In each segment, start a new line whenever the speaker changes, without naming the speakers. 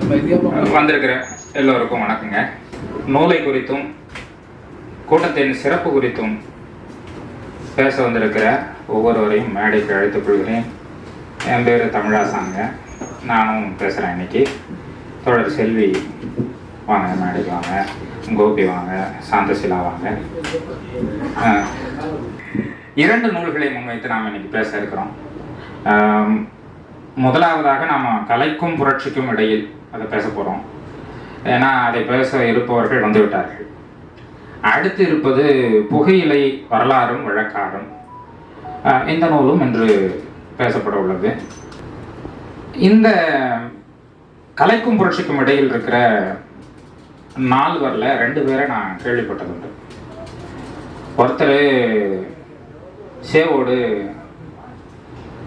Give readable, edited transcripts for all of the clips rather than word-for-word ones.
வந்திருக்கிற எல்லோருக்கும் வணக்கங்க. நூலை குறித்தும் கூட்டத்தின் சிறப்பு குறித்தும் பேச வந்திருக்கிற ஒவ்வொருவரையும் மேடைக்கு அழைத்துக் கொள்கிறேன். என் பேர் தமிழாசாங்க. நானும் பேசுகிறேன். இன்னைக்கு தோழர் செல்வி வாங்க, மேடைக்கு வாங்க, கோபி வாங்க, சாந்தசிலா வாங்க. 2 நூல்களை முன்வைத்து நாம் இன்னைக்கு பேச இருக்கிறோம். முதலாவதாக நாம் கலைக்கும் புரட்சிக்கும் இடையில் அதை பேச போகிறோம். ஏன்னா அதை பேச இருப்பவர்கள் வந்துவிட்டார்கள். அடுத்து இருப்பது புகையிலை வரலாறும் வழக்காறும். இந்த நூலும் இன்று பேசப்பட உள்ளது. இந்த கலைக்கும் புரட்சிக்கும் இடையில் இருக்கிற நால்வரில் 2 பேரை நான் கேள்விப்பட்டதுண்டு. ஒருத்தர் சேவோடு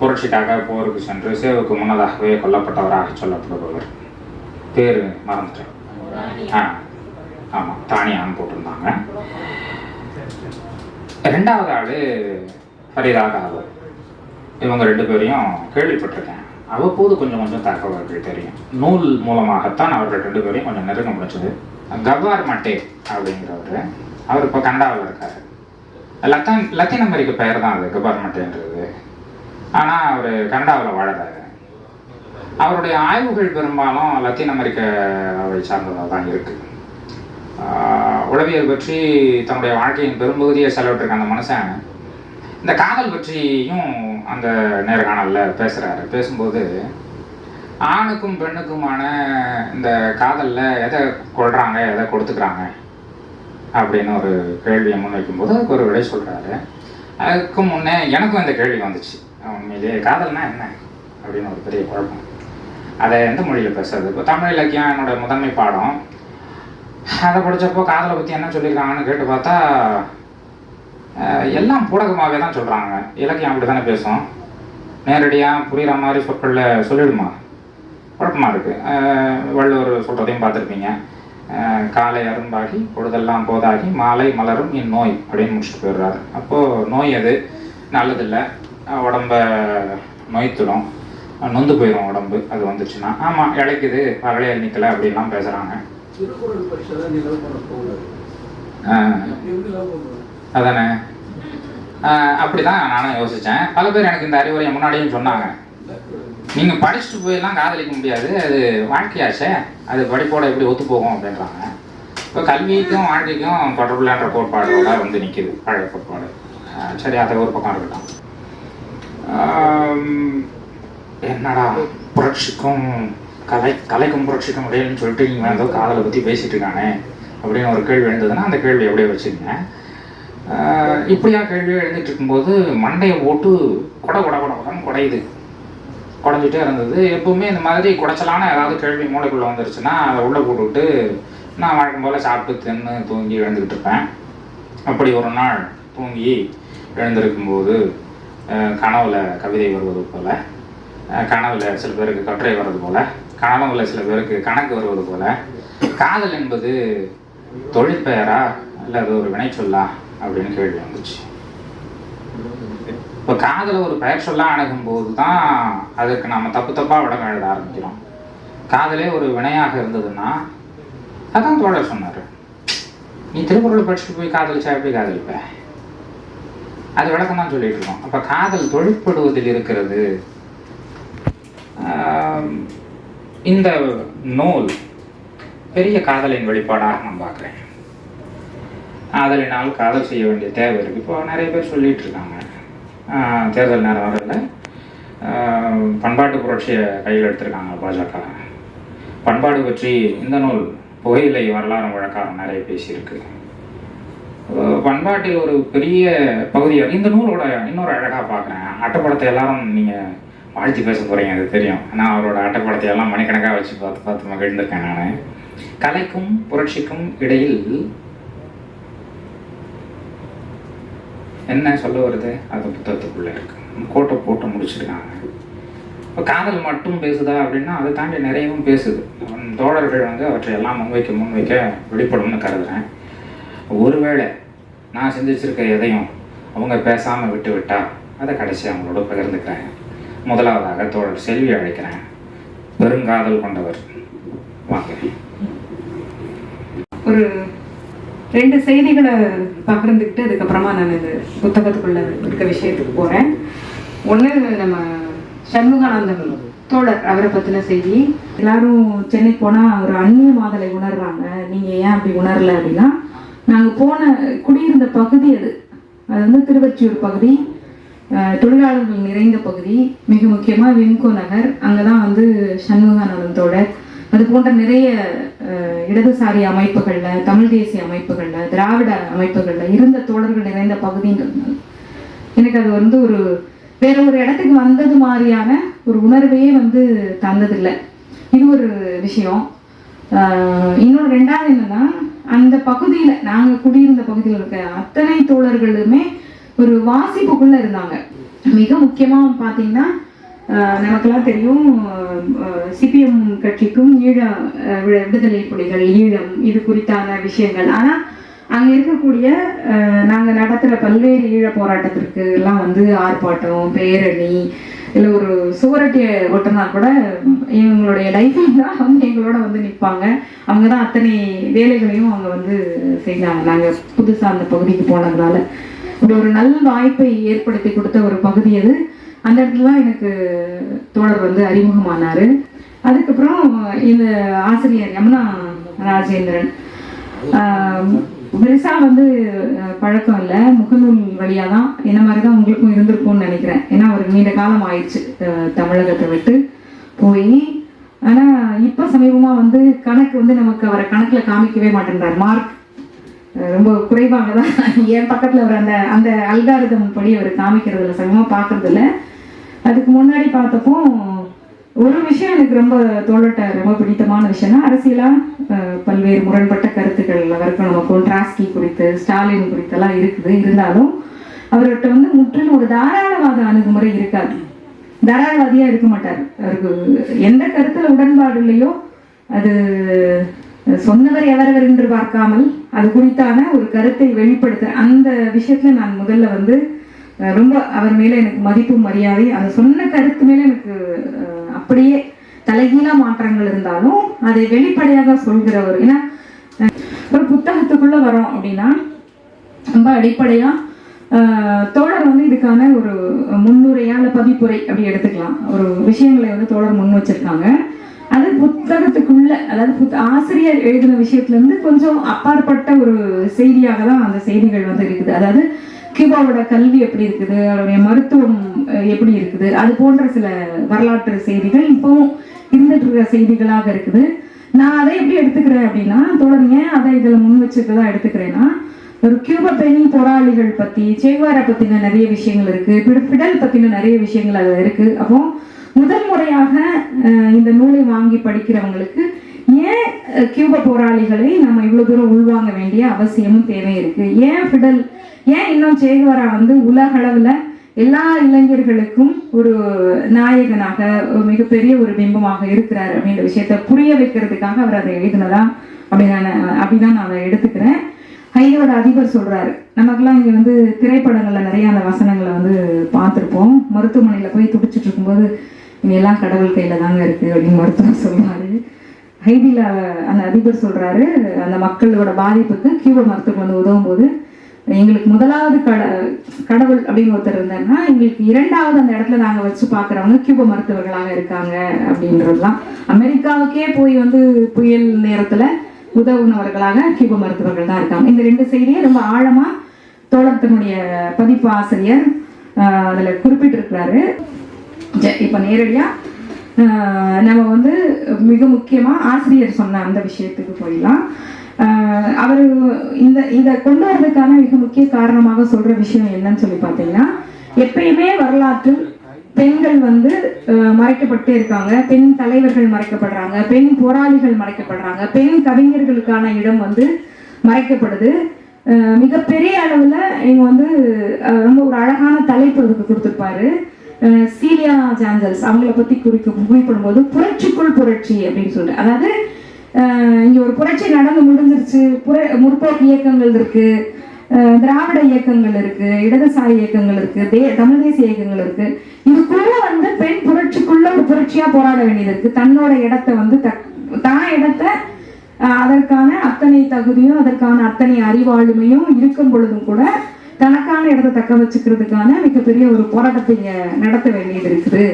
புரட்சிக்காக போருக்கு சென்று சேவுக்கு முன்னதாகவே கொல்லப்பட்டவராக சொல்லப்படுபவர். பேர் மறந்துட்டேன். ஆமாம், தானியான்னு போட்டிருந்தாங்க. 2வது ஆள் ஃபரீதா காவல். இவங்க 2 பேரையும் கேள்விப்பட்டிருக்கேன். அவ்வப்போது கொஞ்சம் கொஞ்சம் தகவல்கள் தெரியும். நூல் மூலமாகத்தான் அவர்கள் 2 பேரையும் கொஞ்சம் நெருங்க முடிச்சது. கவார் மட்டே அப்படிங்கிறவர், அவர் இப்போ கனடாவில் இருக்கார். லத்தீன் அமெரிக்க பெயர் தான் அது, கவார் மட்டேன்றது. ஆனால் அவர் கனடாவில் வாழறாரு. அவருடைய ஆய்வுகள் பெரும்பாலும் லத்தீன் அமெரிக்காவை சார்ந்ததாக தான் இருக்குது. உளவியல் பற்றி தன்னுடைய வாழ்க்கையின் பெரும்பகுதியை செலவிட்டிருக்க அந்த மனுஷன் இந்த காதல் பற்றியும் அந்த நேர்காணலில் பேசுகிறாரு. பேசும்போது ஆணுக்கும் பெண்ணுக்குமான இந்த காதலில் எதை கொள்கிறாங்க, எதை கொடுத்துக்கிறாங்க அப்படின்னு ஒரு கேள்வியை முன்வைக்கும்போது அதுக்கு ஒரு விடை சொல்கிறாரு. அதுக்கு முன்னே எனக்கும் இந்த கேள்வி வந்துச்சு. உண்மையிலே காதல்னா என்ன அப்படின்னு ஒரு பெரிய குழப்பம். அதை எந்த மொழியில் பேசுறது? இப்போ தமிழ் இலக்கியம் என்னோட முதன்மை பாடம். அதை படித்தப்போ காதலை பற்றி என்ன சொல்லியிருக்காங்கன்னு கேட்டு பார்த்தா எல்லாம் பூடகமாகவே தான் சொல்கிறாங்க. இலக்கியம் அப்படி தானே பேசும். நேரடியாக புரிகிற மாதிரி சொற்களில் சொல்லிடுமா? குழப்பமாக இருக்குது. வள்ளுவர் சொல்கிறதையும் பார்த்துருப்பீங்க. காலை அரும்பாகி பொழுதெல்லாம் போதாகி மாலை மலரும் இந்நோய் அப்படின்னு முடிச்சுட்டு போயிடுறாரு. அப்போது நோய் அது நல்லதில்லை, உடம்ப நோய்த்துடும், நொந்து போயிடும் உடம்பு அது வந்துச்சுன்னா. ஆமாம், இழைக்குது, பகலையே நிற்கலை அப்படின்லாம் பேசுகிறாங்க. அதானே, அப்படி தான் நானும் யோசித்தேன். பல பேர் எனக்கு இந்த அறிவுரையை முன்னாடியும் சொன்னாங்க. நீங்கள் படிச்சுட்டு போயெல்லாம் காதலிக்க முடியாது, அது வாழ்க்கையாச்சே, அது படிப்போட எப்படி ஒத்து போகும் அப்படின்றாங்க. இப்போ கல்விக்கும் வாழ்க்கைக்கும் தொடர்புலன்ற கோட்பாடோட வந்து நிற்கிது பழைய கோட்பாடு. சரி, அதை ஒரு பக்கம் இருக்கட்டும். என்னடா புரட்சிக்கும் கலைக்கும் புரட்சிக்கும் இடையில்னு சொல்லிட்டு நீங்கள் ஏதோ காதலை பற்றி பேசிகிட்டு இருக்கானே அப்படின்னு ஒரு கேள்வி எழுந்ததுன்னா அந்த கேள்வி எப்படியே வச்சுக்கங்க. இப்படியா கேள்வி எழுந்துட்டு இருக்கும்போது மண்டையை போட்டு குடன்னு குடையுது. குடஞ்சிட்டே இருந்தது. எப்பவுமே இந்த மாதிரி குடைச்சலான ஏதாவது கேள்வி மூளைக்குள்ளே வந்துருச்சுன்னா அதை உள்ளே போட்டுவிட்டு நான் வழக்கம் போல் சாப்பிட்டு தின்னு தூங்கி எழுந்துக்கிட்டு இருப்பேன். அப்படி ஒரு நாள் தூங்கி எழுந்திருக்கும்போது கனவுல கவிதை வருவது போல், கனவுல சில பேருக்கு கட்டுரை வர்றது போல், கனவுல சில பேருக்கு கணக்கு வருவது போல், காதல் என்பது தொழிற்பெயரா இல்லை அது ஒரு வினை சொல்லா அப்படின்னு கேள்வி வந்துச்சு. இப்போ காதலை ஒரு பெயர் சொல்ல அணுகும்போது தான் அதுக்கு நம்ம தப்பாக விளக்கம் எழுத ஆரம்பிக்கிறோம். காதலே ஒரு வினையாக இருந்ததுன்னா அதான் தோழர் சொன்னார், நீ திருக்குறளை படிச்சுட்டு போய் காதலிச்சா எப்படி காதலிப்ப? அது விளக்கம் தான் சொல்லிட்டு இருக்கோம். அப்போ காதல் தொழிற்படுவதில் இருக்கிறது. இந்த நூல் பெரிய காதலின் வெளிப்பாடாக நான் பார்க்குறேன். காதலினால் காதல் செய்ய வேண்டிய தேவை இருக்குது. இப்போ நிறைய பேர் சொல்லிட்டு இருக்காங்க, தேர்தல் நேரம் வரல பண்பாட்டு புரட்சியை கையில் எடுத்திருக்காங்க பாஜக. பண்பாடு பற்றி இந்த நூல் புகையிலை வரலாறும் வழக்காறும் நிறைய பேசியிருக்கு. பண்பாட்டில் ஒரு பெரிய பகுதியாக இந்த நூலோட இன்னொரு அழகாக பார்க்குறேன். அட்டைப்படத்தை எல்லாரும் நீங்கள் வாழ்த்தி பேச போகிறீங்க, அது தெரியும். நான் அவரோட அட்டைப்படத்தை எல்லாம் மணிக்கணக்காக வச்சு பார்த்து மகிழ்ந்திருக்கேன். நான் கலைக்கும் புரட்சிக்கும் இடையில் என்ன சொல்ல வருது அது புத்தகத்துக்குள்ளே இருக்கு. கோட்டை போட்டு முடிச்சிருக்காங்க. இப்போ காதல் மட்டும் பேசுதா அப்படின்னா அதை தாண்டி நிறையவும் பேசுது. தோழர்கள் வந்து அவற்றை எல்லாம் முன்வைக்க வெளிப்படும்னு கருதுகிறேன். ஒருவேளை நான் சிந்திச்சிருக்க எதையும் அவங்க பேசாமல் விட்டு விட்டா அதை கடைசி அவங்களோட பகிர்ந்துக்கிறேன். முதலாவதாக தோழர் செல்வி அழைக்கிறேன். பெருங்காதல் கொண்டவர், வாங்க.
ஒரு 2 செய்திகளை பகிர்ந்துக்கிட்டு அதுக்கப்புறமா நான் இந்த புத்தகத்துக்குள்ள இருக்க விஷயத்துக்கு போகிறேன். ஒன்று, நம்ம சண்முகானந்தம் தோழர் அவரை பற்றின செய்தி. எல்லாரும் சென்னை போனால் ஒரு அந்நிய மாதலை உணர்றாங்க. நீங்கள் ஏன் அப்படி உணரல அப்படின்னா, நாங்கள் குடியிருந்த பகுதி அது வந்து திருவொற்றியூர் பகுதி, தொழிலாளர்கள் நிறைந்த பகுதி, மிக முக்கியமாக விம்கோ நகர். அங்கே தான் வந்து சண்முகானந்தம் தோழர், அது போன்ற நிறைய இடதுசாரி அமைப்புகளில், தமிழ் தேசிய அமைப்புகளில், திராவிட அமைப்புகளில் இருந்த தோழர்கள் நிறைந்த பகுதின்றதுனால எனக்கு அது வந்து வேற ஒரு இடத்துக்கு வந்தது மாதிரியான ஒரு உணர்வையே வந்து தந்ததில்லை. இது ஒரு விஷயம். இன்னொரு 2வது என்னன்னா, அந்த பகுதியில் நாங்கள் குடியிருந்த பகுதியில் இருக்க அத்தனை தோழர்களுமே ஒரு வாசிப்புக்குள்ள இருந்தாங்க. மிக முக்கியமாக பார்த்தீங்கன்னா, நமக்கெல்லாம் தெரியும், சிபிஎம் கட்சிக்கும் விடுதலை புலிகள், ஈழம், இது குறித்தான விஷயங்கள். ஆனால் அங்கே இருக்கக்கூடிய நாங்கள் நடத்துகிற பல்வேறு ஈழ போராட்டத்திற்கு எல்லாம் வந்து ஆர்ப்பாட்டம், பேரணி, இல்லை ஒரு சுவரட்டியை ஒட்டினா கூட இவங்களுடைய லைஃபில் தான் வந்து எங்களோட வந்து நிற்பாங்க. அவங்க தான் அத்தனை வேலைகளையும் அவங்க வந்து செய்தாங்க. நாங்கள் புதுசாக அந்த பகுதிக்கு போனதுனால இப்படி ஒரு நல்ல வாய்ப்பை ஏற்படுத்தி கொடுத்த ஒரு பகுதி அது. அந்த இடத்துல எனக்கு தோழர் வந்து அறிமுகமானார். அதுக்கப்புறம் இந்த ஆசிரியர் யமுனா ராஜேந்திரன், பெருசாக வந்து பழக்கம் இல்லை, முகநூல் வழியாக தான், என்ன மாதிரி தான் உங்களுக்கும் இருந்திருக்கும்னு நினைக்கிறேன். ஏன்னா ஒரு நீண்ட காலம் ஆயிடுச்சு தமிழகத்தை விட்டு போய். ஆனால் இப்போ சமீபமாக வந்து கணக்கு வந்து நமக்கு அவரை கணக்கில் காமிக்கவே மாட்டேன்றார். மார்க் ரொம்ப குறைவாக தான் என் பக்கத்தில் அவர் அந்த அல்காரிதம் படி அவர் காமிக்கிறதுல சமயமாக பார்க்கறதில்ல. அதுக்கு முன்னாடி பார்த்தப்போ ஒரு விஷயம் எனக்கு ரொம்ப தோழட்ட ரொம்ப பிடித்தமான விஷயம்னா, அரசியலாக பல்வேறு முரண்பட்ட கருத்துக்கள் அவருக்கு நமக்கு டிராஸ்கி குறித்து, ஸ்டாலின் குறித்தெல்லாம் இருக்குது. இருந்தாலும் அவர்கிட்ட வந்து முற்றிலும் ஒரு தாராளவாத அணுகுமுறை இருக்காது. தாராளவாதியாக இருக்க மாட்டார். அவருக்கு எந்த கருத்தில் உடன்பாடு இல்லையோ அது சொன்னவர் எவரவர் என்று பார்க்காமல் அது குறித்தான ஒரு கருத்தை வெளிப்படுத்த, அந்த விஷயத்துல நான் முதல்ல வந்து ரொம்ப அவர் மேலே எனக்கு மதிப்பும் மரியாதை, அந்த சொன்ன கருத்து மேலே எனக்கு அப்படியே தலைகீழா மாற்றங்கள் இருந்தாலும் அதை வெளிப்படையாக சொல்கிறவர். ஏன்னா ஒரு புத்தகத்துக்குள்ள வரோம் அப்படின்னா ரொம்ப அடிப்படையா தோழர் வந்து இதுக்கான ஒரு முன்னுரையா இல்லை பதிப்புரை அப்படி எடுத்துக்கலாம். ஒரு விஷயங்களை வந்து தோழர் முன் வச்சிருக்காங்க. அது புத்தகத்துக்குள்ள, அதாவது ஆசிரியர் எழுதின விஷயத்துல இருந்து கொஞ்சம் அப்பாற்பட்ட ஒரு செய்தியாக தான் அந்த செய்திகள் வந்து இருக்குது. அதாவது கியூபாவோட கல்வி எப்படி இருக்குது, அவருடைய மருத்துவம் எப்படி இருக்குது, அது போன்ற சில வரலாற்று செய்திகள் இப்பவும் இருந்துட்டு இருக்கிற செய்திகளாக இருக்குது. நான் அதை எப்படி எடுத்துக்கிறேன் அப்படின்னா, தொடர்ந்து அதை இதில் முன் வச்சுட்டு தான் எடுத்துக்கிறேன்னா, ஒரு கியூபா பெண் போராளிகள் பற்றி, சேகுவாரா பற்றின நிறைய விஷயங்கள் இருக்குது, பிடல் பற்றின நிறைய விஷயங்கள் அதில் இருக்குது. அப்போ முதல் முறையாக இந்த நூலை வாங்கி படிக்கிறவங்களுக்கு ஏன் கியூபா போராளிகளை நம்ம இவ்வளோ தூரம் உள்வாங்க வேண்டிய அவசியமும் தேவை இருக்குது, ஏன் பிடல், ஏன் இன்னும் சேகுவாரா வந்து உலக அளவில் எல்லா இளைஞர்களுக்கும் ஒரு நாயகனாக மிகப்பெரிய ஒரு பிம்பமாக இருக்கிறார் அப்படின்ற விஷயத்த புரிய வைக்கிறதுக்காக அவர் அதை எழுதினதா அப்படிதான் நான் அதை எடுத்துக்கிறேன். ஹையோட அதிபர் சொல்றாரு, நமக்கெல்லாம் இங்கே வந்து திரைப்படங்கள்ல நிறைய அந்த வசனங்களை வந்து பார்த்துருப்போம். மருத்துவமனையில் போய் துடிச்சிட்டு இருக்கும்போது இங்க எல்லாம் கடவுள் கையில தாங்க இருக்கு அப்படின்னு மருத்துவர் சொல்றாரு. ஹைதில அந்த அதிபர் சொல்றாரு, அந்த மக்களோட பாதிப்புக்கு கியூபா மருத்துவர் வந்து உதவும் போது எங்களுக்கு முதலாவது கடவுள் அப்படின்னு ஒருத்தர் இருந்தாருன்னா, எங்களுக்கு 2வது அந்த இடத்துல நாங்கள் வச்சு பார்க்குறவங்க கியூபா மருத்துவர்களாக இருக்காங்க அப்படின்றதுலாம். அமெரிக்காவுக்கே போய் வந்து புயல் நேரத்தில் உதவுனவர்களாக கியூபா மருத்துவர்கள் தான் இருக்காங்க. இந்த 2 செய்தியை ரொம்ப ஆழமாக தோழத்தினுடைய பதிப்பு ஆசிரியர் அதில் குறிப்பிட்டிருக்கிறாரு. இப்போ நேரடியாக நம்ம வந்து மிக முக்கியமாக ஆசிரியர் சொன்ன அந்த விஷயத்துக்கு போயிடலாம். அவர் இந்த கொண்டு வரதுக்கான மிக முக்கிய காரணமாக சொல்ற விஷயம் என்னன்னு சொல்லி பார்த்தீங்கன்னா, எப்பயுமே வரலாற்றில் பெண்கள் வந்து மறைக்கப்பட்டே இருக்காங்க, பெண் தலைவர்கள் மறைக்கப்படுறாங்க, பெண் போராளிகள் மறைக்கப்படுறாங்க, பெண் கவிஞர்களுக்கான இடம் வந்து மறைக்கப்படுது. மிகப்பெரிய அளவுல இவங்க வந்து ரொம்ப ஒரு அழகான தலைப்பு அதுக்கு கொடுத்துருப்பாரு. சீலியா ஜான்சல்ஸ் அவங்கள பத்தி குறிப்பிடும் போது புரட்சிக்குள் புரட்சி அப்படின்னு சொல்லிட்டு, அதாவது இங்க ஒரு புரட்சி நடந்து முடிஞ்சிருச்சு, முற்போக்கு இயக்கங்கள் இருக்கு, திராவிட இயக்கங்கள் இருக்கு, இடதுசாரி இயக்கங்கள் இருக்கு, தமிழ் தேசிய இயக்கங்கள் இருக்கு. இதுக்குள்ள வந்து பெண் புரட்சிக்குள்ள ஒரு புரட்சியா போராட வேண்டியது இருக்கு. தன்னோட இடத்தை வந்து தான் இடத்த அதற்கான அத்தனை தகுதியும் அதற்கான அத்தனை அறிவாளுமையும் இருக்கும் பொழுதும் கூட தனக்கான இடத்தை தக்க வச்சுக்கிறதுக்கான மிகப்பெரிய ஒரு போராட்டத்தை நடத்த வேண்டியது இருக்குது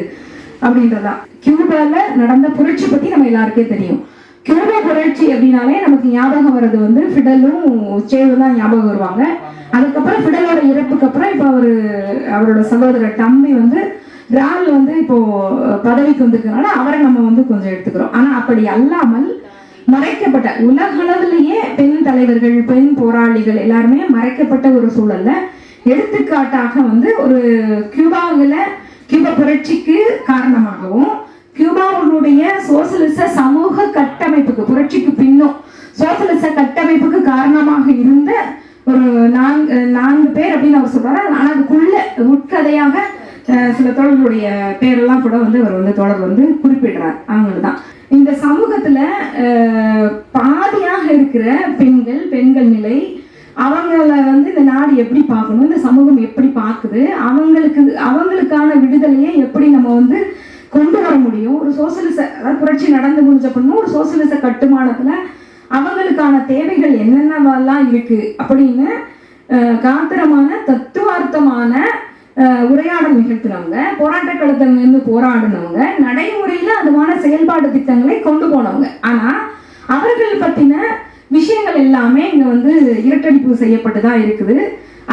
அப்படின்றதான். கியூபால நடந்த புரட்சி பத்தி நம்ம எல்லாருக்கே தெரியும். கியூபா புரட்சி அப்படின்னாலே நமக்கு ஞாபகம் வர்றது வந்து ஃபிடலும் சேவும் தான் ஞாபகம் வருவாங்க. அதுக்கப்புறம் ஃபிடலோட இறப்புக்கு அப்புறம் இப்போ அவரோட சகோதரர் தம்பி வந்து ரால் வந்து இப்போ பதவிக்கு வந்திருக்கனால அவரை நம்ம வந்து கொஞ்சம் எடுத்துக்கிறோம். ஆனா அப்படி அல்லாமல் மறைக்கப்பட்ட உலகளவிலேயே பெண் தலைவர்கள் பெண் போராளிகள் எல்லாருமே மறைக்கப்பட்ட ஒரு சூழல்ல எடுத்துக்காட்டாக வந்து ஒரு கியூபா புரட்சிக்கு காரணமாகவும் கியூபாவுடைய சோசியலிச சமூக கட்டமைப்புக்கு புரட்சிக்கு பின்னும் சோசியலிச கட்டமைப்புக்கு காரணமாக இருந்த ஒரு நான்கு பேர் அப்படின்னு அவர் சொல்றாரு. ஆனா அதுக்குள்ள உட்கதையாக சில தோழர்களுடைய பேரெல்லாம் கூட வந்து அவர் வந்து தோழர் வந்து குறிப்பிடுறார். அவங்கதான் இந்த சமூகத்துல பாதியாக இருக்கிற பெண்கள் நிலை, அவங்கள வந்து இந்த நாடு எப்படி பார்க்கணும், இந்த சமூகம் எப்படி பார்க்குது, அவங்களுக்கான விடுதலையை எப்படி நம்ம வந்து கொண்டு வர முடியும், ஒரு சோசியலிச அதாவது புரட்சி நடந்து முடிஞ்ச பின்னும் ஒரு சோசியலிச கட்டுமானத்துல அவங்களுக்கான தேவைகள் என்னென்னவெல்லாம் இருக்கு அப்படின்னு காத்திரமான தத்துவார்த்தமான உரையாடல் நிகழ்த்தினவங்க, போராட்ட களத்தில் நின்று போராடினவங்க, நடைமுறையில அதுமான செயல்பாடு திட்டங்களை கொண்டு போனவங்க. ஆனா அவர்கள் பத்தின விஷயங்கள் எல்லாமே இங்க வந்து இரட்டடிப்பு செய்யப்பட்டுதான் இருக்குது.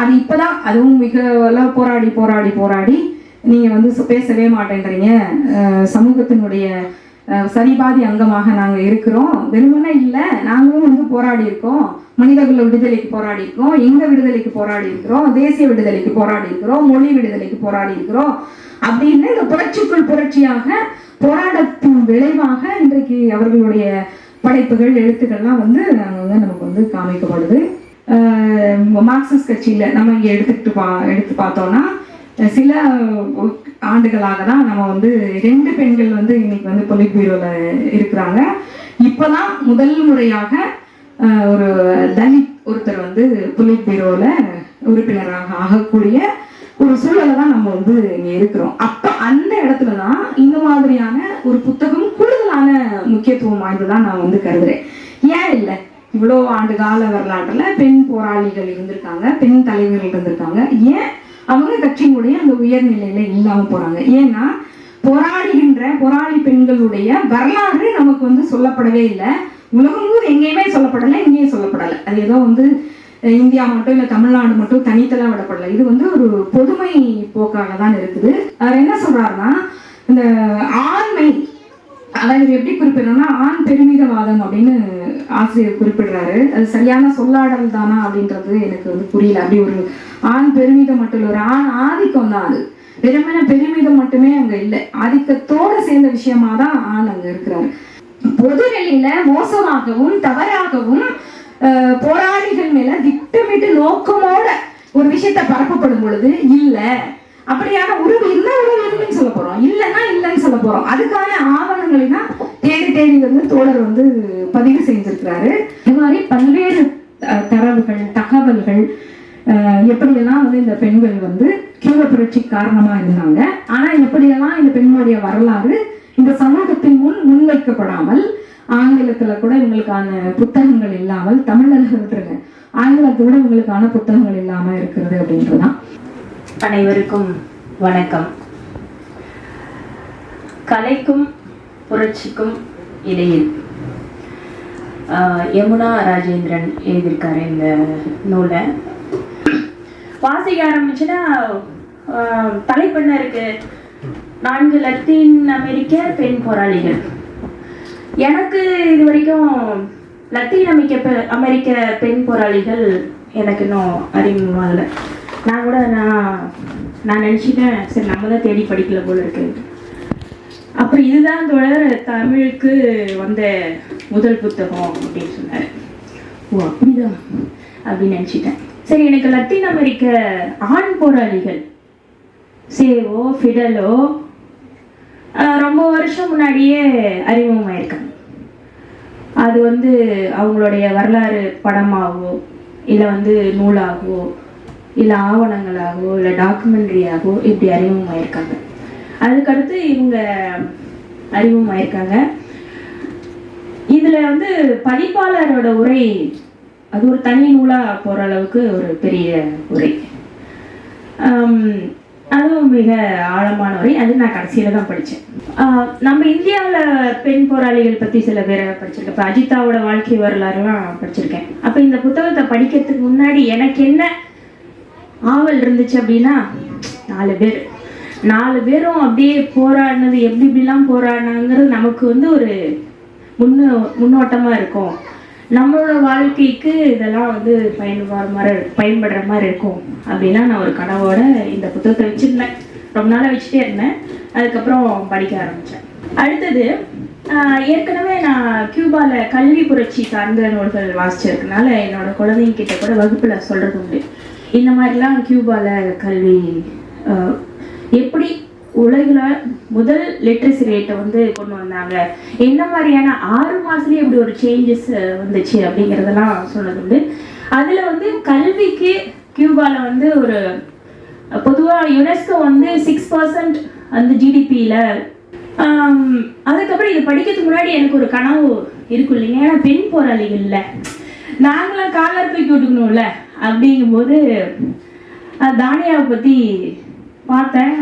அது இப்பதான் அதுவும் மிக போராடி நீங்க வந்து பேசவே மாட்டேன்றீங்க, சமூகத்தினுடைய சரிபாதி அங்கமாக நாங்க இருக்கிறோம், வெறுமனே இல்லை நாங்களும் வந்து போராடி இருக்கோம், மனிதகுல விடுதலைக்கு போராடி இருக்கோம், எங்க விடுதலைக்கு போராடி இருக்கிறோம், தேசிய விடுதலைக்கு போராடி இருக்கிறோம், மொழி விடுதலைக்கு போராடி இருக்கிறோம் அப்படின்னு இந்த புரட்சிக்குள் புரட்சியாக போராட்டத்தின் விளைவாக இன்றைக்கு அவர்களுடைய படைப்புகள் எழுத்துக்கள்லாம் வந்து நமக்கு வந்து காமிக்கப்படுது. மார்க்சிஸ்ட் கட்சியில நம்ம இங்க எடுத்து பார்த்தோம்னா சில ஆண்டுகளாக தான் நம்ம வந்து 2 பெண்கள் வந்து இன்னைக்கு வந்து பொலிட் பீரோல இருக்கிறாங்க. இப்பதான் முதல் முறையாக ஒரு தலித் ஒருத்தர் வந்து பொலிட் பீரோல உறுப்பினராக ஆகக்கூடிய ஒரு சூழலை தான் நம்ம வந்து இங்க இருக்கிறோம். அப்ப அந்த இடத்துலதான் இந்த மாதிரியான ஒரு புத்தகம் கூடுதலான முக்கியத்துவம் வாய்ந்ததான் நான் வந்து கருதுறேன். ஏன் இல்லை, இவ்வளோ ஆண்டு கால வரலாற்றுல பெண் போராளிகள் இருந்திருக்காங்க, பெண் தலைவர்கள் இருந்திருக்காங்க, ஏன் அவங்க கட்சியினுடைய அந்த உயர்நிலையில இல்லாம போறாங்க? ஏன்னா போராளி பெண்களுடைய வரலாறு நமக்கு வந்து சொல்லப்படவே இல்லை. உலகம் எங்கேயுமே சொல்லப்படலை, இங்கேயும் சொல்லப்படலை. அது ஏதோ வந்து இந்தியா மட்டும் இல்லை தமிழ்நாடு மட்டும் தனித்தலா விடப்படலை. இது வந்து ஒரு பொதுமை போக்காக தான் இருக்குது. அவர் என்ன சொல்றாருன்னா, இந்த ஆண்மை அதாவது எப்படி குறிப்பிடுறோம்னா ஆண் பெருமிதவாதம் அப்படின்னு ஆசிரியர் குறிப்பிடுறாரு. அது சரியான சொல்லாடல் தானா அப்படின்றது எனக்கு வந்து புரியல. அப்படி ஒரு ஆண் பெருமிதம் மட்டும் இல்லை, ஒரு ஆண் ஆதிக்கம் தான். அது வெறுமன பெருமிதம் மட்டுமே அங்க இல்லை, ஆதிக்கத்தோட சேர்ந்த விஷயமா தான் ஆண் அங்க இருக்கிறாரு. பொது வெளியில மோசமாகவும் தவறாகவும் போராளிகள் மேல திட்டமிட்டு நோக்கமோட ஒரு விஷயத்த பரப்பப்படும் பொழுது இல்ல அப்படியான உறவு இருந்தா உறவுன்னு சொல்ல போறோம், இல்லைன்னா இல்லைன்னு சொல்ல போறோம். அதுக்கான ஆவணங்களை தான் தேடி வந்து தோழர் வந்து பதிவு செஞ்சிருக்கிறாரு. இது மாதிரி பல்வேறு தரவுகள் தகவல்கள் எப்படியெல்லாம் வந்து இந்த பெண்கள் வந்து கியூபா புரட்சி காரணமா இருந்தாங்க, ஆனா எப்படியெல்லாம் இந்த பெண்களுடைய வரலாறு இந்த சமூகத்தின் முன்வைக்கப்படாமல் ஆங்கிலத்துல கூட இவங்களுக்கான புத்தகங்கள் இல்லாமல், தமிழ்ல விட்டுருங்க, ஆங்கிலத்தோட இவங்களுக்கான புத்தகங்கள் இல்லாம இருக்கிறது அப்படின்றதுதான்.
அனைவருக்கும் வணக்கம். கலைக்கும் புரட்சிக்கும் இடையில் யமுனா ராஜேந்திரன் எழுதியிருக்காரு இந்த நூலை. வாசிக்க ஆரம்பிச்சுன்னா தலைப்பெண்ண இருக்கு, 4 லத்தீன் அமெரிக்க பெண் போராளிகள். எனக்கு இது வரைக்கும் லத்தீன் அமெரிக்க பெண் போராளிகள் எனக்கு இன்னும் அறிமுகமாகலை. நான் நினச்சிட்டேன் சரி நம்ம தான் தேடி படிக்கல போல இருக்கு. அப்புறம் இதுதான் தோழர் தமிழுக்கு வந்த முதல் புத்தகம் அப்படின்னு சொன்னார். ஓ அப்படிதான் அப்படின்னு நினச்சிட்டேன். சரி, எனக்கு லத்தீன் அமெரிக்க ஆண் போராளிகள் சேவோ ஃபிடலோ ரொம்ப வருஷம் முன்னாடியே அறிமுகமாயிருக்காங்க. அது வந்து அவங்களுடைய வரலாறு படமாகவோ இல்லை வந்து நூலாகவோ இல்லை ஆவணங்களாகவோ இல்லை டாக்குமெண்ட்ரியாகவோ இப்படி அறிமுகமாயிருக்காங்க. அதுக்கடுத்து இவங்க அறிமுகமாயிருக்காங்க. அதுல வந்து பதிப்பாளரோட உரை அது ஒரு தனி நூலா போற அளவுக்கு ஒரு பெரிய உரை. அதுவும் மிக ஆழமான உரை. அது நான் கடைசியில தான் படித்தேன். நம்ம இந்தியாவில் பெண் போராளிகள் பற்றி சில பேரை படிச்சிருக்கேன். இப்போ அஜிதாவோட வாழ்க்கை வரலாறுலாம் படிச்சிருக்கேன். அப்போ இந்த புத்தகத்தை படிக்கிறதுக்கு முன்னாடி எனக்கு என்ன ஆவல் இருந்துச்சு அப்படின்னா, 4 பேரும் அப்படியே போராடினது எப்படி இப்படிலாம் போராடினாங்கிறது நமக்கு வந்து ஒரு முன்னோட்டமாக இருக்கும். நம்மளோட வாழ்க்கைக்கு இதெல்லாம் வந்து பயன்படுற மாதிரி இருக்கும் அப்படின்னா நான் ஒரு கனவோட இந்த புத்தகத்தை வச்சுருந்தேன். ரொம்ப நாளாக வச்சுட்டே இருந்தேன். அதுக்கப்புறம் படிக்க ஆரம்பித்தேன். அடுத்தது, ஏற்கனவே நான் கியூபாவில் கல்வி புரட்சி சார்ந்த நூல்கள் வாசிச்சிருக்கனால என்னோட குழந்தைங்கிட்ட கூட வகுப்பில் சொல்கிறது உண்டு. இந்த மாதிரிலாம் கியூபாவில் கல்வி எப்படி உலகில் முதல் லிட்ரஸி ரேட்டை வந்து கொண்டு வந்தாங்க, என்ன மாதிரியான 6 மாதத்துலேயே இப்படி ஒரு சேஞ்சஸ் வந்துச்சு அப்படிங்கிறதெல்லாம் சொன்னது உண்டு. அதில் வந்து கல்விக்கு கியூபாவில் வந்து ஒரு பொதுவாக யுனெஸ்கோ வந்து 6% அந்த ஜிடிபியில். அதுக்கப்புறம் இதை படிக்கிறதுக்கு முன்னாடி எனக்கு ஒரு கனவு இருக்கும் இல்லைங்க, ஏன்னா பெண் போராளிகள் இல்லை, நாங்களாம் காலர் தூக்கி விட்டுக்கணும்ல. அப்படிங்கும்போது தானியாவை பற்றி பார்த்தேன்.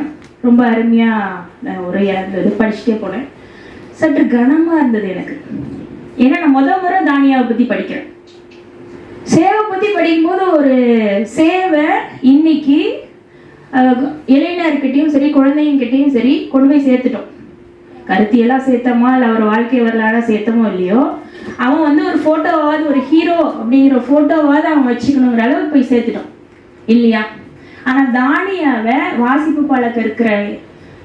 ரொம்ப அருமையாக உரையாக இருந்தது. படிச்சுட்டே போனேன். சற்று கனமாக இருந்தது எனக்கு, ஏன்னா நான் முறை தானியாவை பற்றி படிக்கிறேன். சேவை பற்றி படிக்கும்போது ஒரு சேவை இன்னைக்கு இளைஞர்கிட்டையும் சரி குழந்தைங்கிட்டையும் சரி கொண்டு போய் சேர்த்துட்டோம். கருத்தியெல்லாம் சேர்த்தோமா இல்லை அவர் வாழ்க்கை வரலாறா சேர்த்தமோ இல்லையோ, அவன் வந்து ஒரு ஃபோட்டோவாவது, ஒரு ஹீரோ அப்படிங்கிற ஃபோட்டோவாவது அவன் வச்சுக்கணுங்கிற அளவுக்கு போய் சேர்த்துட்டோம் இல்லையா? ஆனால் தானியாவை வாசிப்பு பழக்கம் இருக்கிற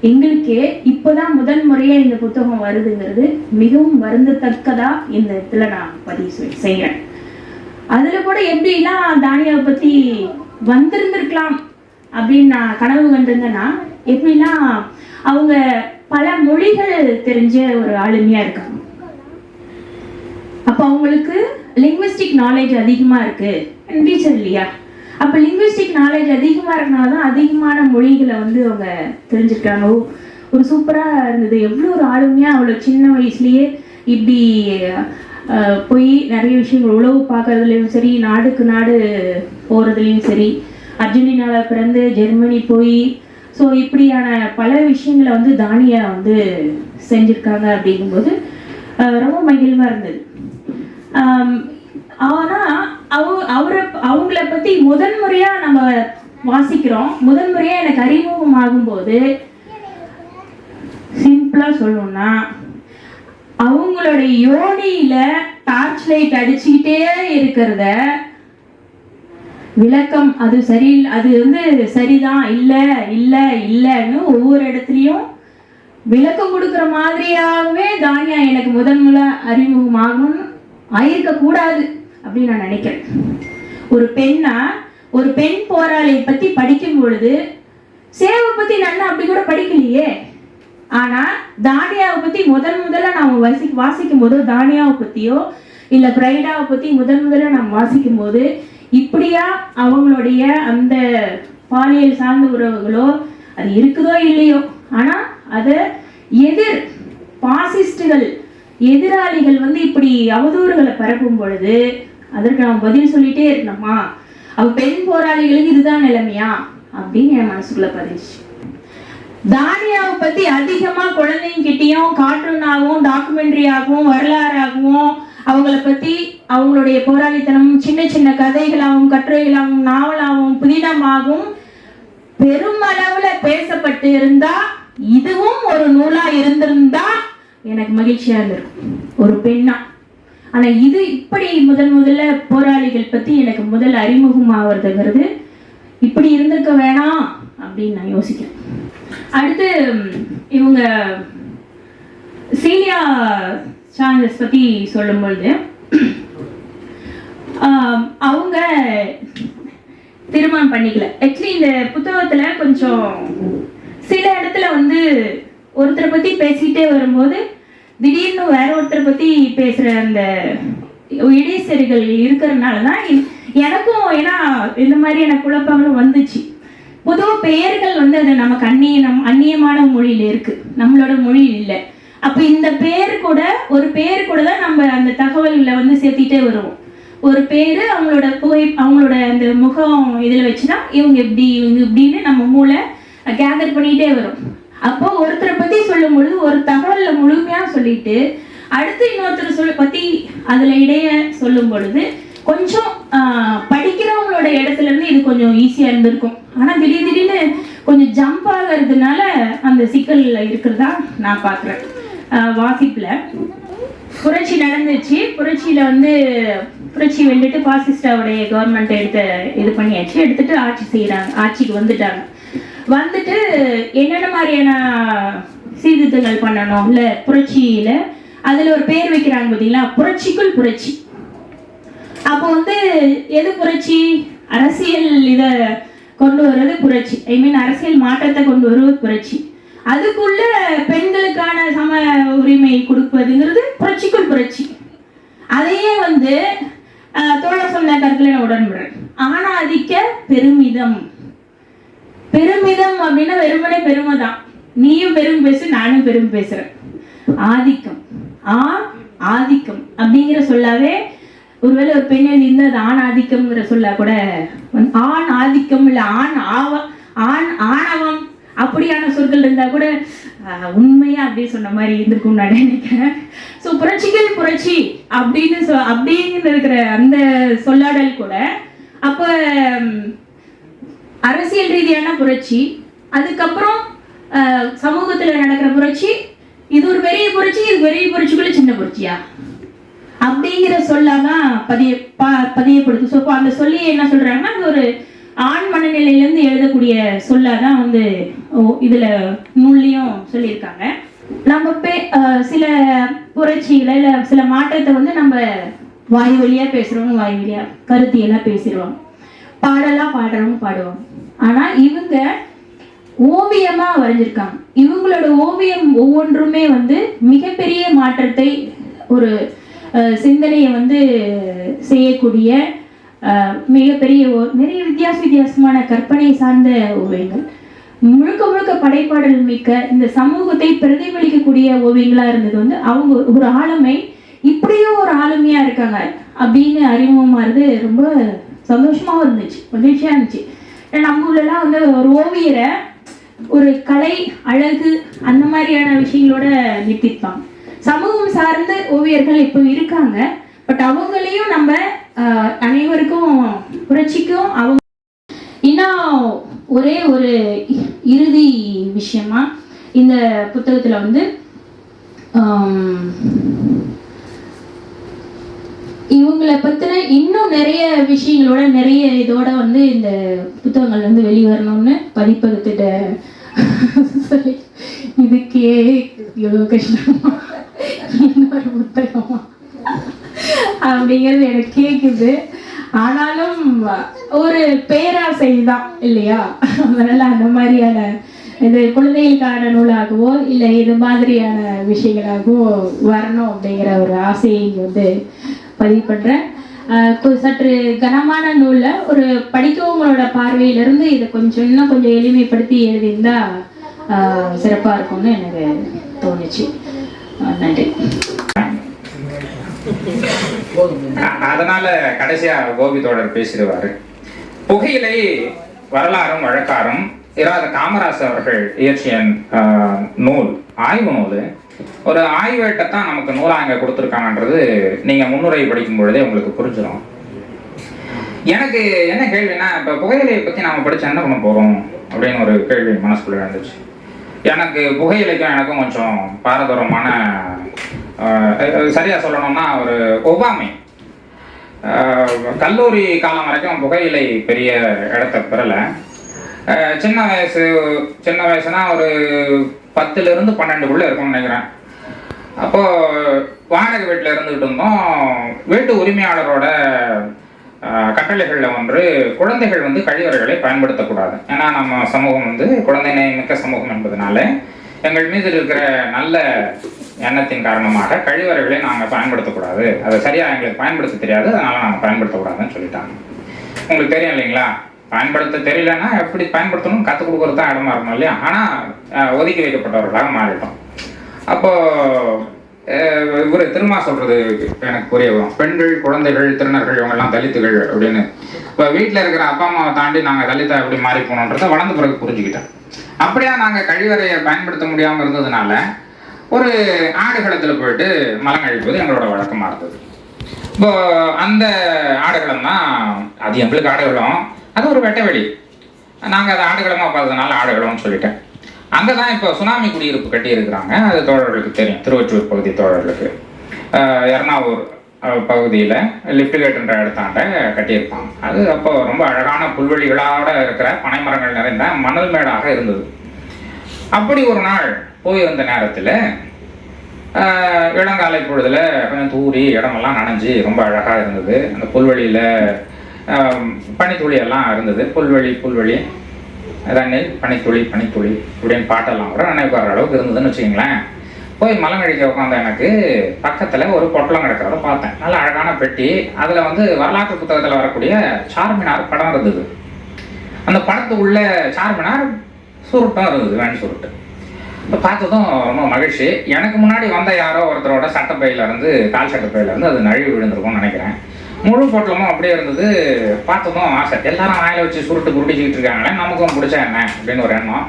எங்களுக்கே இப்போதான் முதல் முறையாக இந்த புத்தகம் வருதுங்கிறது மிகவும் வருந்தத்தக்கதா இந்த இடத்துல நான் பதிவு செய்கிறேன். அதில் கூட எப்படின்னா தானியாவை பற்றி வந்திருந்திருக்கலாம் அப்படின்னு நான் கனவு கண்டிருந்தேன்னா, எப்படின்னா அவங்க பல மொழிகள் தெரிஞ்ச ஒரு ஆளுமையாக இருக்காங்க. அப்போ அவங்களுக்கு லிங்குவிஸ்டிக் நாலேஜ் அதிகமாக இருக்குது டீச்சர் இல்லையா? அப்போ லிங்குவிஸ்டிக் நாலேஜ் அதிகமாக இருக்கனால தான் அதிகமான மொழிகளை வந்து அவங்க தெரிஞ்சுருக்காங்க. ஒரு சூப்பராக இருந்தது. எவ்வளோ ஒரு ஆளுமையாக அவ்வளோ சின்ன வயசுலேயே இப்படி போய் நிறைய விஷயங்கள் உழவு பார்க்கறதுலையும் சரி, நாடுக்கு நாடு போகிறதுலையும் சரி, அர்ஜென்டினாவில் பிறந்து ஜெர்மனி போய் ஸோ இப்படியான பல விஷயங்களை வந்து தானியா வந்து செஞ்சுருக்காங்க. அப்படிங்கும்போது ரொம்ப மகிழ்வாக இருந்தது. ஆனால் அவங்கள பற்றி முதன்முறையாக நம்ம வாசிக்கிறோம். முதன்முறையாக எனக்கு அறிமுகம் ஆகும்போது சிம்பிளாக சொல்லணும்னா, அவங்களுடைய யோனியில டார்ச் லைட் அடிச்சுக்கிட்டே இருக்கிறத விளக்கம், அது சரி, அது வந்து சரிதான், இல்லை இல்லை இல்லைன்னு ஒவ்வொரு இடத்துலையும் விளக்கம் கொடுக்குற மாதிரியாகவே தானியா எனக்கு முதன்முறை அறிமுகமாகணும்னு ஆயிருக்கக்கூடாது அப்படின்னு நான் நினைக்கிறேன். ஒரு பெண் போராளியை பற்றி படிக்கும் பொழுது சேவை பற்றி நான் அப்படி கூட படிக்கலையே. ஆனால் தானியாவை பற்றி முதல்ல நாம் வாசிக்கும் போதோ, தானியாவை பற்றியோ இல்லை பிரைடாவை பற்றி முதல்ல நாம் வாசிக்கும் போது இப்படியா அவங்களுடைய அந்த பாலியல் சார்ந்த உறவுகளோ அது இருக்குதோ இல்லையோ, ஆனால் அதை பாசிஸ்டுகள் எதிராளிகள் வந்து இப்படி அவதூறுகளை பரப்பும் பொழுது அதற்கு நாம் பதில் சொல்லிட்டே இருக்கணுமா? பெண் போராளிகளுக்கு இதுதான் நிலைமையா அப்படின்னு என் மனசுக்குள்ள பதிச்சு. தானியாவை பத்தி அதிகமா குழந்தைங்கிட்டையும் கார்ட்டூனாகவும் டாக்குமெண்ட்ரியாகவும் வரலாறாகவும் அவங்கள பத்தி அவங்களுடைய போராளித்தனம் சின்ன சின்ன கதைகளாகவும் கட்டுரைகளாகவும் நாவலாகவும் புதினமாகவும் பெருமளவுல பேசப்பட்டு இருந்தா, இதுவும் ஒரு நூலா இருந்திருந்தா எனக்கு மகிழ்ச்சியா இருந்திருக்கும் ஒரு பெண்ணா. ஆனா இது இப்படி முதல்ல போராளிகள் பத்தி எனக்கு முதல் அறிமுகம் ஆவதுங்கிறது இப்படி இருந்திருக்க வேணாம் அப்படின்னு நான் யோசிக்கிறேன். அடுத்து இவங்க சீலியா சார்லஸ் பத்தி சொல்லும் பொழுது அவங்க திருமணம் பண்ணிக்கல. ஆக்சுவலி இந்த புத்தகத்துல கொஞ்சம் சில இடத்துல வந்து ஒருத்தரை பத்தி பேசிக்கிட்டே வரும்போது திடீர்னு வேற ஒருத்தரை பத்தி பேசுற அந்த இடைச்செருகள் இருக்கிறதுனால தான் எனக்கும், ஏன்னா இந்த மாதிரியான குழப்பங்களும் வந்துச்சு. பொதுவாக பெயர்கள் வந்து அது நமக்கு அந்நியமான மொழியில இருக்கு, நம்மளோட மொழியில் இல்லை. அப்போ இந்த பேர் கூட ஒரு பேர் கூட தான் நம்ம அந்த தகவல்களை வந்து சேர்த்திட்டே வருவோம். ஒரு பேர் அவங்களோட அந்த முகம் இதில் வச்சுன்னா இவங்க இப்படின்னு நம்ம மூளை கேதர் பண்ணிகிட்டே வரும். அப்போ ஒருத்தரை பற்றி சொல்லும் பொழுது ஒரு தகவலில் முழுமையாக சொல்லிட்டு அடுத்து இன்னொருத்தர் பற்றி அதில் இடையே சொல்லும் பொழுது கொஞ்சம் படிக்கிறவங்களோட இடத்துல இருந்து இது கொஞ்சம் ஈஸியாக இருந்திருக்கும். ஆனால் திடீர்னு கொஞ்சம் ஜம்ப் ஆகிறதுனால அந்த சிக்கலில் இருக்கிறதா நான் பார்க்குறேன். வாசிப்பில் புரட்சி நடந்துச்சு. புரட்சியில் வந்து புரட்சி வெண்டுட்டு பாசிஸ்டாவுடைய கவர்மெண்ட் இது பண்ணியாச்சு. எடுத்துட்டு ஆட்சிக்கு வந்துட்டு என்னென்ன மாதிரியான சீர்திருத்தங்கள் பண்ணணும் இல்லை புரட்சியில் அதில் ஒரு பேர் வைக்கிறாங்க பார்த்தீங்களா, புரட்சிக்குள் புரட்சி. அப்போ வந்து எது புரட்சி? அரசியல் இதை கொண்டு வர்றது புரட்சி. அரசியல் மாற்றத்தை கொண்டு வருவது புரட்சி. அதுக்குள்ள பெண்களுக்கான சம உரிமை கொடுப்பதுங்கிறது புரட்சிக்குள் புரட்சி. அதையே வந்து தோழர் சொன்ன கருத்துல நான் உடன்படுறேன். ஆணாதிக்க பெருமிதம் அப்படின்னா வெறுமனே பெருமை தான். நீயும் பெரும் பேசு, நானும் பெரும் பேசுறேன். ஆதிக்கம் ஆதிக்கம் அப்படிங்கிற சொல்லாவே ஒருவேளை ஒரு பெண் எழுதியிருந்தா அது ஆண் ஆதிக்கம்ங்கிற சொல்ல கூட ஆண் ஆதிக்கம் இல்லை ஆணவம் அப்படியான சொற்கள் இருந்தால் கூட உண்மையா அப்படியே சொன்ன மாதிரி இருந்திருக்கும் நான் நினைக்கிறேன். ஸோ புரட்சிகள் புரட்சி அப்படின்னு இருக்கிற அந்த சொல்லாடல் கூட அப்போ அரசியல் ரீதியான புரட்சி, அதுக்கப்புறம் சமூகத்தில் நடக்கிற புரட்சி, இது ஒரு பெரிய புரட்சி, இது பெரிய புரட்சிக்குள்ள சின்ன புரட்சியா அப்படிங்கிற சொல்லாதான் பதியப்படுது. ஸோ அந்த சொல்லி என்ன சொல்றாங்கன்னா அது ஒரு ஆண் மனநிலையிலேருந்து எழுதக்கூடிய சொல்லாதான் வந்து இதுல நூல்லையும் சொல்லியிருக்காங்க. நம்ம சில புரட்சிகளை இல்லை சில மாற்றத்தை வந்து நம்ம வாய் வழியா பேசுறவங்க வாய் வழியா கருத்தியெல்லாம் பேசிடுவாங்க, பாடுறவங்க பாடுவாங்க. ஆனா இவங்க ஓவியமா வரைஞ்சிருக்காங்க. இவங்களோட ஓவியம் ஒவ்வொன்றுமே வந்து மிகப்பெரிய மாற்றத்தை ஒரு சிந்தனையை வந்து செய்யக்கூடிய மிகப்பெரிய நிறைய வித்தியாசமான கற்பனை சார்ந்த ஓவியங்கள், முழுக்க படைப்பாடல் மிக்க இந்த சமூகத்தை பிரதிபலிக்கக்கூடிய ஓவியங்களா இருந்தது வந்து அவங்க ஒரு ஆளுமை இப்படியும் ஒரு ஆளுமையா இருக்காங்க அப்படின்னு அறிமுகமானது ரொம்ப சந்தோஷமாவும் இருந்துச்சு, மகிழ்ச்சியா இருந்துச்சு. நம்ம ஊர்லலாம் வந்து ஒரு ஓவியரை ஒரு கலை அழகு அந்த மாதிரியான விஷயங்களோட நிறுத்திப்பாங்க. சமூகம் சார்ந்த ஓவியர்கள் இப்போ இருக்காங்க. பட் அவங்களையும் நம்ம அனைவருக்கும் புரட்சிக்கும் அவங்க இன்னும் ஒரே ஒரு இறுதி விஷயமா இந்த புத்தகத்துல வந்து இவங்களை பத்தின இன்னும் நிறைய விஷயங்களோட நிறைய இதோட வந்து இந்த புத்தகங்கள் வந்து வெளிவரணும்னு பதிப்பகத்திட்ட சொல்லி இதுக்கே கஷ்டமா இன்னொரு புத்தகமா அப்படிங்கிறது எனக்கு கேக்குது. ஆனாலும் ஒரு பேராசை தான் இல்லையா, அதனால அந்த மாதிரியான இது குழந்தைகளுக்கான நூலாகவோ இல்லை இது மாதிரியான விஷயங்களாகவோ வரணும் அப்படிங்கிற ஒரு ஆசையை இங்கே வந்து பதிவு பண்ணுறேன். சற்று கனமான நூலில் ஒரு படிக்கவங்களோட பார்வையிலிருந்து இதை இன்னும் கொஞ்சம் எளிமைப்படுத்தி எழுதியிருந்தா சிறப்பாக இருக்கும்னு எனக்கு தோணுச்சு. நன்றி.
அதனால கடைசியா கோபி தோழர் பேசிடுவாரு. புகையிலை வரலாறும் வழக்காரும் இராத காமராசர் அவர்கள் இயற்றிய நூல், ஆய்வு நூல். ஒரு ஆய்வேட்டை தான் நமக்கு நூலா இங்க கொடுத்துருக்காங்கன்றது நீங்க முன்னுரை படிக்கும் பொழுதே உங்களுக்கு புரிஞ்சிடும். எனக்கு என்ன கேள்வினா, இப்ப புகையிலையை பத்தி நாம படிச்சு என்ன பண்ண போறோம் அப்படின்னு ஒரு கேள்வி மனசுக்குள்ள இருந்துச்சு. எனக்கு புகையிலைக்கும் எனக்கும் கொஞ்சம் பாரதூரமான, சரியா சொல்லணும்னா ஒரு ஒவ்வாமை. கல்லூரி காலம் வரைக்கும் புகையிலை பெரிய இடத்தை பெறலை. சின்ன வயசுனா ஒரு 10லிருந்து 12 இருக்கும்னு நினைக்கிறேன். அப்போது வாடகை வீட்டில் இருந்துகிட்டு இருந்தோம். வீட்டு உரிமையாளரோட கட்டளைகளில் ஒன்று, குழந்தைகள் வந்து கழிவறைகளை பயன்படுத்தக்கூடாது. ஏன்னா நம்ம சமூகம் வந்து குழந்தை மிக்க சமூகம் என்பதனால எங்கள் மீது இருக்கிற நல்ல எண்ணத்தின் காரணமாக கழிவறைகளை நாங்கள் பயன்படுத்தக்கூடாது, அதை சரியாக எங்களுக்கு பயன்படுத்த தெரியாது, அதனால் நாங்கள் பயன்படுத்தக்கூடாதுன்னு சொல்லிட்டாங்க. உங்களுக்கு தெரியும் இல்லைங்களா, பயன்படுத்த தெரியலன்னா எப்படி பயன்படுத்தணும் கற்றுக் கொடுக்குறது தான் இடமா இருக்கணும் இல்லையா. ஆனால் ஒதுக்கி வைக்கப்பட்டவர்களாக மாறிட்டோம். அப்போ இவர் திரும்ப சொல்றது எனக்கு புரிய வரும். பெண்கள், குழந்தைகள், திருநர்கள், இவங்கெல்லாம் தலித்துகள் அப்படின்னு. இப்போ வீட்டில் இருக்கிற அப்பா அம்மாவை தாண்டி நாங்கள் தலித்தா எப்படி மாறி போனோன்றதை வளர்ந்த பிறகு புரிஞ்சுக்கிட்டேன். அப்படியா நாங்கள் கழிவறையை பயன்படுத்த முடியாமல் இருந்ததுனால ஒரு ஆடுகளத்தில் போயிட்டு மலம் கழிப்பது எங்களோட வழக்கமாக இருந்தது. இப்போ அந்த ஆடுகளம் தான் அது எங்களுக்கு ஆடுகளம், அது ஒரு வெட்ட வெளி. நாங்கள் அதை ஆடுகளமாக பார்த்ததுனால ஆடுகளம்னு சொல்லிட்டேன். அங்கே தான் இப்போ சுனாமி குடியிருப்பு கட்டி இருக்கிறாங்க. அது தோழர்களுக்கு தெரியும், திருவொற்றூர் பகுதி தோழர்களுக்கு. எர்ணாவூர் பகுதியில் லிப்டிகேட்ன்ற இடத்தாண்ட கட்டியிருப்பாங்க. அது அப்போ ரொம்ப அழகான புல்வெளிகளோட இருக்கிற பனைமரங்கள் நிறைந்த மணல் மேடாக இருந்தது. அப்படி ஒரு நாள் போயிருந்த நேரத்தில் இளங்காலை பொழுதில் கொஞ்சம் தூரி இடமெல்லாம் நனைஞ்சி ரொம்ப அழகாக இருந்தது. அந்த புல்வெளியில் பனித்துளி எல்லாம் இருந்தது. புல்வெளி தண்ணில் பனித்துளி இப்படின்னு பாட்டெல்லாம் கூட நினைவு வர அளவுக்கு இருந்ததுன்னு வச்சுக்கிங்களேன். போய் மலங்கழிக்க உட்காந்த எனக்கு பக்கத்தில் ஒரு பொட்டலம் கிடக்கிறத பார்த்தேன். நல்ல அழகான பெட்டி. அதில் வரலாற்று புத்தகத்தில் வரக்கூடிய சார்மினார் படம் இருந்தது. அந்த படத்து உள்ள சார்மினார் சுருட்டும் இருந்தது, வேன் சுருட்டு. இப்போ பார்த்ததும் ரொம்ப மகிழ்ச்சி. எனக்கு முன்னாடி வந்த யாரோ ஒருத்தரோட சட்டப்பையிலேருந்து, கால் சட்டப்பையிலேருந்து அது நழுவி விழுந்திருக்கும்னு நினைக்கிறேன். முழு பொட்டலமும் அப்படியே இருந்தது. பார்த்ததும் ஆசை, எல்லாரும் வாயில வச்சு சுருட்டு குருட்டிச்சிக்கிட்டு இருக்காங்களே, நமக்கும் பிடிச்சா என்ன அப்படின்னு ஒரு எண்ணம்.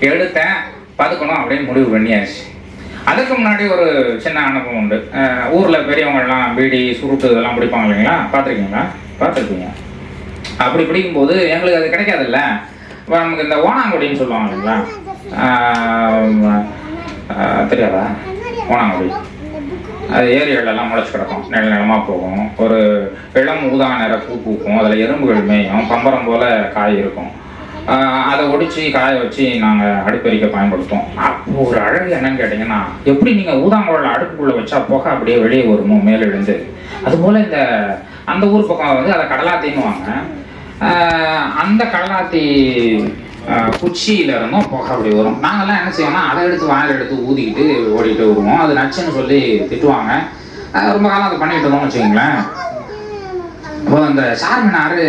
எடுத்தேன், பதுக்கணும் அப்படின்னு முடிவு பண்ணியாச்சு. அதுக்கு முன்னாடி ஒரு சின்ன அனுபவம் உண்டு. ஊரில் பெரியவங்கள்லாம் பீடி சுருட்டு இதெல்லாம் பிடிப்பாங்க இல்லைங்களா, பார்த்துருப்பீங்க. அப்படி பிடிக்கும்போது எங்களுக்கு அது கிடைக்காதுல்ல. நமக்கு இந்த ஓணாங்குடின்னு சொல்லுவாங்க இல்லைங்களா, தெரியாதா? ஓணாங்குடி அது ஏரியாலெல்லாம் முளைச்சி கிடக்கும், நிலமாக போகும். ஒரு இளம் ஊதா நிற பூ பூக்கும். அதில் எறும்புகள் மேயும், பம்பரம் போல் காய் இருக்கும். அதை ஒடிச்சு காய வச்சு நாங்கள் அடுப்பெரிக்க பயன்படுத்துவோம். அப்போ ஒரு அழகு என்னன்னு கேட்டிங்கன்னா, எப்படி நீங்கள் ஊதாங்குழல அடுப்புக்குள்ளே வச்சா புகை அப்படியே வெளியே வருமோ மேலே எழுந்து, அதுபோல் அந்த ஊர் பக்கம் அதை கடலாத்தின்னுவாங்க. அந்த கடலாத்தி குச்சியில இருந்தும் புகை அப்படி வரும். நாங்கள்லாம் என்ன செய்வோம்னா, அதை எடுத்து வாயில் எடுத்து ஊதிக்கிட்டு ஓடிட்டு வருவோம். அது நச்சுன்னு சொல்லி திட்டுவாங்க. ரொம்ப காலம் அதை பண்ணிட்டு இருந்தோம்னு வச்சுக்கோங்களேன். இப்போ இந்த சார்மினார்,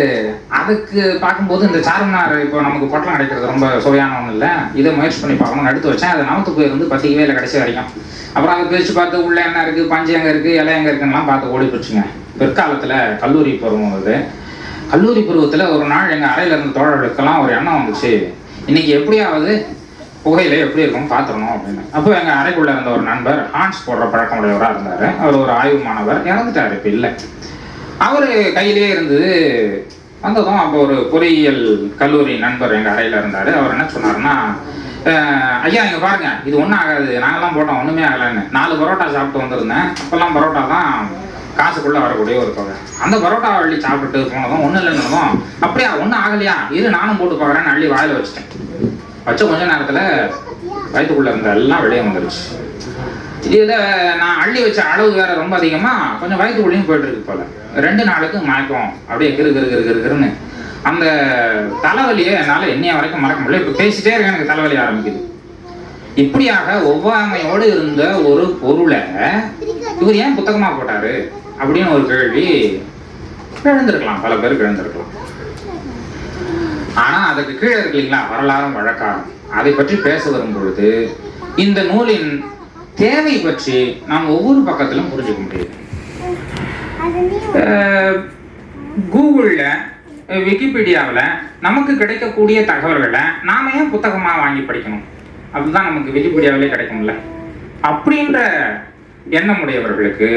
அதுக்கு பார்க்கும்போது இந்த சார்மினார் இப்போ நமக்கு பொட்டலம் கிடைக்கிறது ரொம்ப சுவையான ஒன்றும் இல்லை. இதை முயற்சி பண்ணி பார்க்கணும்னு எடுத்து வச்சேன். அதை நமக்கு போயிருந்து பசிக்கவே இல்லை கடைசி வரைக்கும். அப்புறம் அதை பிரித்து பார்த்து உள்ளே என்ன இருக்குது, பஞ்சு எங்கே இருக்குது, இலை எங்கே இருக்குன்னுலாம் பார்த்து ஓடி போச்சுங்க. பிற்காலத்தில் கல்லூரி பருவம் வருது. கல்லூரி பருவத்தில் ஒரு நாள் எங்கள் அறையில் இருந்த தோழர்களுக்கெல்லாம் ஒரு எண்ணம் வந்துச்சு, இன்னைக்கு எப்படியாவது புகையில எப்படி இருக்கும்னு பார்த்துடணும் அப்படின்னு. அப்போ எங்கள் அறைக்குள்ளே இருந்த ஒரு நண்பர் ஹான்ஸ் போடுற பழக்கம் உடையவராக இருந்தார். அவர் ஒரு ஆய்வு மாணவர், இறந்துட்டார், இப்போ இல்லை. அவர் கையிலேயே இருந்தது. வந்ததும் அப்போ ஒரு பொறியியல் கல்லூரி நண்பர் எங்கள் அறையில் இருந்தார். அவர் என்ன சொன்னார்னா, ஐயா இங்கே பாருங்க, இது ஒன்றும் ஆகாது, நாங்கள்லாம் போட்டோம் ஒன்றுமே ஆகலைன்னு. 4 பரோட்டா சாப்பிட்டு வந்திருந்தேன். அப்போல்லாம் பரோட்டா தான் காசுக்குள்ளே வரக்கூடிய ஒரு தொகை. அந்த பரோட்டா அள்ளி சாப்பிட்டு போனதும் ஒன்றும் இல்லைன்னதும், அப்படியா ஒன்றும் ஆகலையா, இது நானும் போட்டு பார்க்குறேன்னு அள்ளி வாயில் வச்சுட்டேன். வச்ச கொஞ்ச நேரத்தில் வயிற்றுக்குள்ளே இருந்த எல்லாம் வெளியே வந்துருச்சு. இதில் நான் அள்ளி வச்ச அளவு வேற ரொம்ப அதிகமாக கொஞ்சம் வயிற்றுக்குள்ளேயும் போயிட்டு இருக்கு போல. 2 நாளுக்கு மயக்கம் அப்படியே கிருன்னு. அந்த தலைவலியை என்னால் என்னைய வரைக்கும் மறக்க முடியல. இப்போ பேசிட்டே இருக்க எனக்கு தலைவலி ஆரம்பிக்குது. இப்படியாக ஒவ்வாமையோடு இருந்த ஒரு பொருளை இவர் ஏன் புத்தகமாக போட்டாரு அப்படின்னு ஒரு கேள்வி எழுந்திருக்கலாம், பல பேருக்கு எழுந்திருக்கலாம். ஆனால் அதுக்கு கீழே இருக்கு இல்லைங்களா, வரலாறும் வழக்காறும். அதை பற்றி பேச வரும் பொழுது இந்த நூலின் தேவை பற்றி நாம் ஒவ்வொரு பக்கத்திலும் புரிஞ்சுக்க முடியுது. கூகுளில், விக்கிபீடியாவில் நமக்கு கிடைக்கக்கூடிய தகவல்களை நாம ஏன் புத்தகமாக வாங்கி படிக்கணும்? அதுதான் நமக்கு விக்கிபீடியாவிலே கிடைக்கும்ல. அப்படின்ற எண்ணமுடையவர்களுக்கு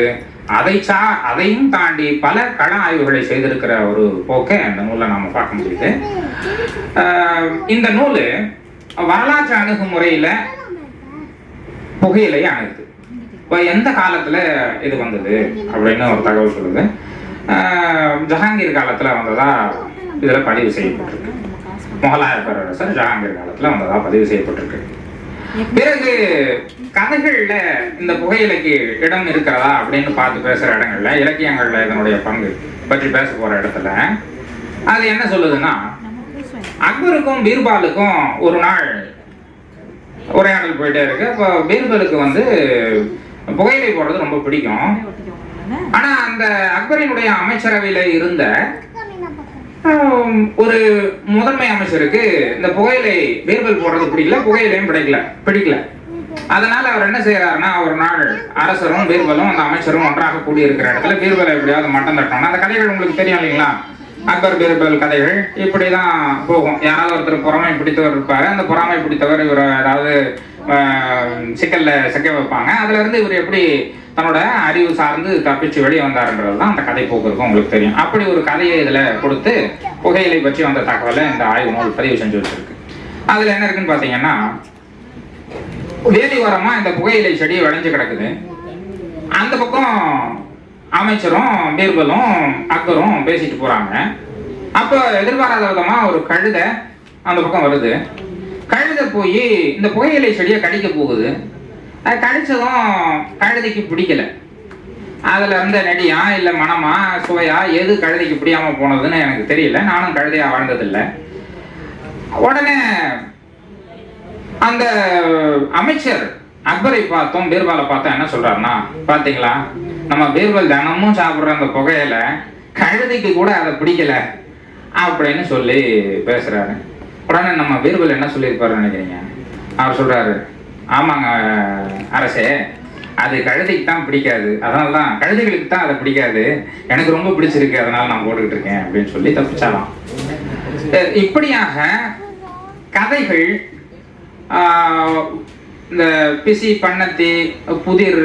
அதையும் தாண்டி பல கள ஆய்வுகளை செய்திருக்கிற ஒரு போக்கை அந்த நூலை நாம பார்க்க முடியுது. இந்த நூல் வரலாற்று அணுகுமுறையில புகையிலையே அணுகுது. இப்போ எந்த காலத்துல இது வந்தது அப்படின்னு ஒரு தகவல் சொல்லுது. ஜஹாங்கீர் காலத்துல வந்ததா இதுல பதிவு செய்யப்பட்டிருக்கு. முகலாய பேரரசர் ஜஹாங்கீர் காலத்துல வந்ததா பதிவு செய்யப்பட்டிருக்கு. பிறகு கதைகள்ல இந்த புகையிலைக்கு இடம் இருக்கிறதா அப்படின்னு பார்த்து பேசுற இடங்கள்ல, இலக்கியங்கள்ல இதனுடைய பங்கு பற்றி பேச போற இடத்துல அது என்ன சொல்லுதுன்னா, அக்பருக்கும் பீர்பாலுக்கும் ஒரு நாள் உரையாடல் போயிட்டே இருக்கு. அப்போ பீர்பாலுக்கு புகையிலை போடுறது ரொம்ப பிடிக்கும். ஆனா அந்த அக்பரினுடைய அமைச்சரவையில இருந்த ஒரு முதன்மை அமைச்சருக்கு இந்த புகையிலை பீர்பால் போடுறது பிடிக்கல, புகையிலையும் பிடிக்கல. அதனால அவர் என்ன செய்யறாருன்னா, ஒரு நாள் அரசரும் பீர்பலும் அந்த அமைச்சரும் ஒன்றாக கூடியிருக்கிற இடத்துல பீர்பலை எப்படியாவது மட்டம் தட்டணும். அந்த கதைகள் உங்களுக்கு தெரியும் இல்லைங்களா? அக்பர் பீர்பல் கதைகள் இப்படிதான் போகும். யாராவது ஒருத்தர் பொறாமை பிடித்தவர் இருப்பாரு, அந்த பொறாமை பிடித்தவர் இவர் ஏதாவது சிக்கல்ல சிக்க வைப்பாங்க. அதுல இருந்து இவர் எப்படி தன்னோட அறிவு சார்ந்து தப்பிச்சு வெளியே வந்தாருன்றது தான் அந்த கதை போக்கு இருக்கும், உங்களுக்கு தெரியும். அப்படி ஒரு கதையை இதுல கொடுத்து புகையிலை பற்றி வந்த தகவலை இந்த ஆய்வு நூல் பதிவு செஞ்சு வச்சிருக்கு. அதுல என்ன இருக்குன்னு பாத்தீங்கன்னா, வேலி ஓரமா இந்த புகையிலை செடி விளைஞ்சு கிடக்குது. அந்த பக்கம் அமைச்சரும் பீர்பலும் அக்பரும் பேசிட்டு போறாங்க. அப்போ எதிர்பாராத விதமா ஒரு கழுதை அந்த பக்கம் வருது. கழுதை போய் இந்த புகையிலை செடியை கடிக்க போகுது. அது கடிச்சதும் கழுதைக்கு பிடிக்கல. அதுல இருந்த நெடியா இல்ல மனமா சுவையா எது கழுதைக்கு பிடிக்காம போனதுன்னு எனக்கு தெரியல. நானும் கழுதையா வாழ்ந்ததில்லை. உடனே அந்த அமைச்சர் அக்பரை பார்த்தோம் பீர்பாலை பார்த்தோம் என்ன சொல்றாருன்னா, பாத்தீங்களா நம்ம பீர்பல் தினமும் சாப்பிடுற அந்த புகையில கழுதைக்கு கூட அதை பிடிக்கல அப்படின்னு சொல்லி பேசுறாரு. உடனே நம்ம பீர்பல் என்ன சொல்லியிருப்பாருன்னு நினைக்கிறீங்க? அவர் சொல்றாரு, ஆமாங்க அரசே, அது கழுதைக்கு தான் பிடிக்காது, அதனாலதான் கழுதைகளுக்கு தான் அதை பிடிக்காது, எனக்கு ரொம்ப பிடிச்சிருக்கு, அதனால நான் போட்டுக்கிட்டு இருக்கேன் அப்படின்னு சொல்லி தப்பிச்சாலாம். இப்படியாக கதைகள் இந்த பிசி பண்ணத்தி புதிர்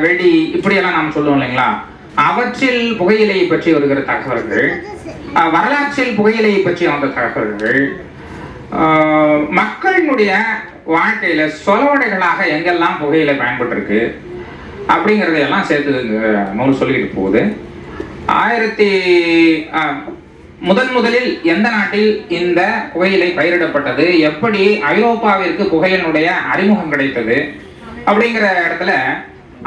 வெடி இப்படியெல்லாம் நாம் சொல்லுவோம் இல்லைங்களா, அவற்றில் புகையிலையை பற்றி வருகிற தகவல்கள், வரலாற்றில் புகையிலையை பற்றி வந்த தகவல்கள், மக்களினுடைய வாழ்க்கையில சொலவடைகளாக எங்கெல்லாம் புகையிலை பயன்பட்டிருக்கு அப்படிங்கிறதையெல்லாம் சேர்த்து நூல் சொல்லிட்டு போகுது. முதலில் எந்த நாட்டில் இந்த புகையிலை பயிரிடப்பட்டது, எப்படி ஐரோப்பாவிற்கு புகையினுடைய அறிமுகம் கிடைத்தது அப்படிங்கிற இடத்துல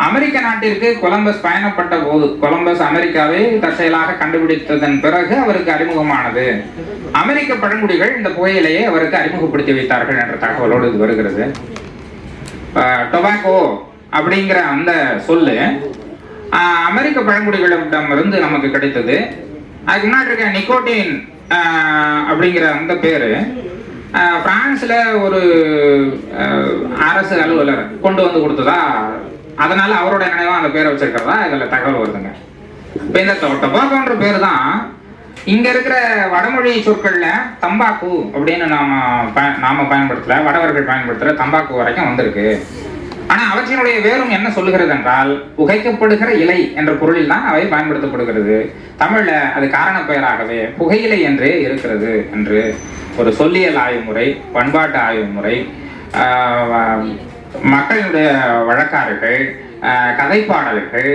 அமெரிக்க நாட்டிற்கு கொலம்பஸ் பயணப்பட்ட போது, கொலம்பஸ் அமெரிக்காவை தற்செயலாக கண்டுபிடித்ததன் பிறகு அவருக்கு அறிமுகமானது. அமெரிக்க பழங்குடிகள் இந்த புகையிலையை அவருக்கு அறிமுகப்படுத்தி வைத்தார்கள் என்ற தகவலோடு இது வருகிறது. டொபாக்கோ அப்படிங்கிற அந்த சொல்லு அமெரிக்க பழங்குடிகளிடமிருந்து நமக்கு கிடைத்தது. அதுக்கு முன்னாடி இருக்க நிக்கோட்டின் அப்படிங்கிற அந்த பேரு பிரான்ஸ்ல ஒரு அரசு அலுவலர் கொண்டு வந்து கொடுத்ததா, அதனால அவரோட நினைவா அந்த பேரை வச்சிருக்கிறதா இதுல தகவல் வருதுங்க. இப்ப இந்த டொபாக்கோன்ற பேரு தான் இங்க இருக்கிற வடமொழி சொற்கள்ல தம்பாக்கு அப்படின்னு நாம பயன்படுத்தல, வடவர்கள் பயன்படுத்துற தம்பாக்கு வரைக்கும் வந்திருக்கு. ஆனா அவற்றினுடைய வேறும் என்ன சொல்லுகிறது என்றால், புகைக்கப்படுகிற இலை என்ற பொருளில் தான் அவை பயன்படுத்தப்படுகிறது. தமிழ்ல அது காரண பெயராகவே புகையிலை என்றே இருக்கிறது என்று ஒரு சொல்லியல் ஆய்வு முறை, பண்பாட்டு ஆய்வு முறை, மக்களுடைய வழக்காறுகள், கதைப்பாடல்கள்,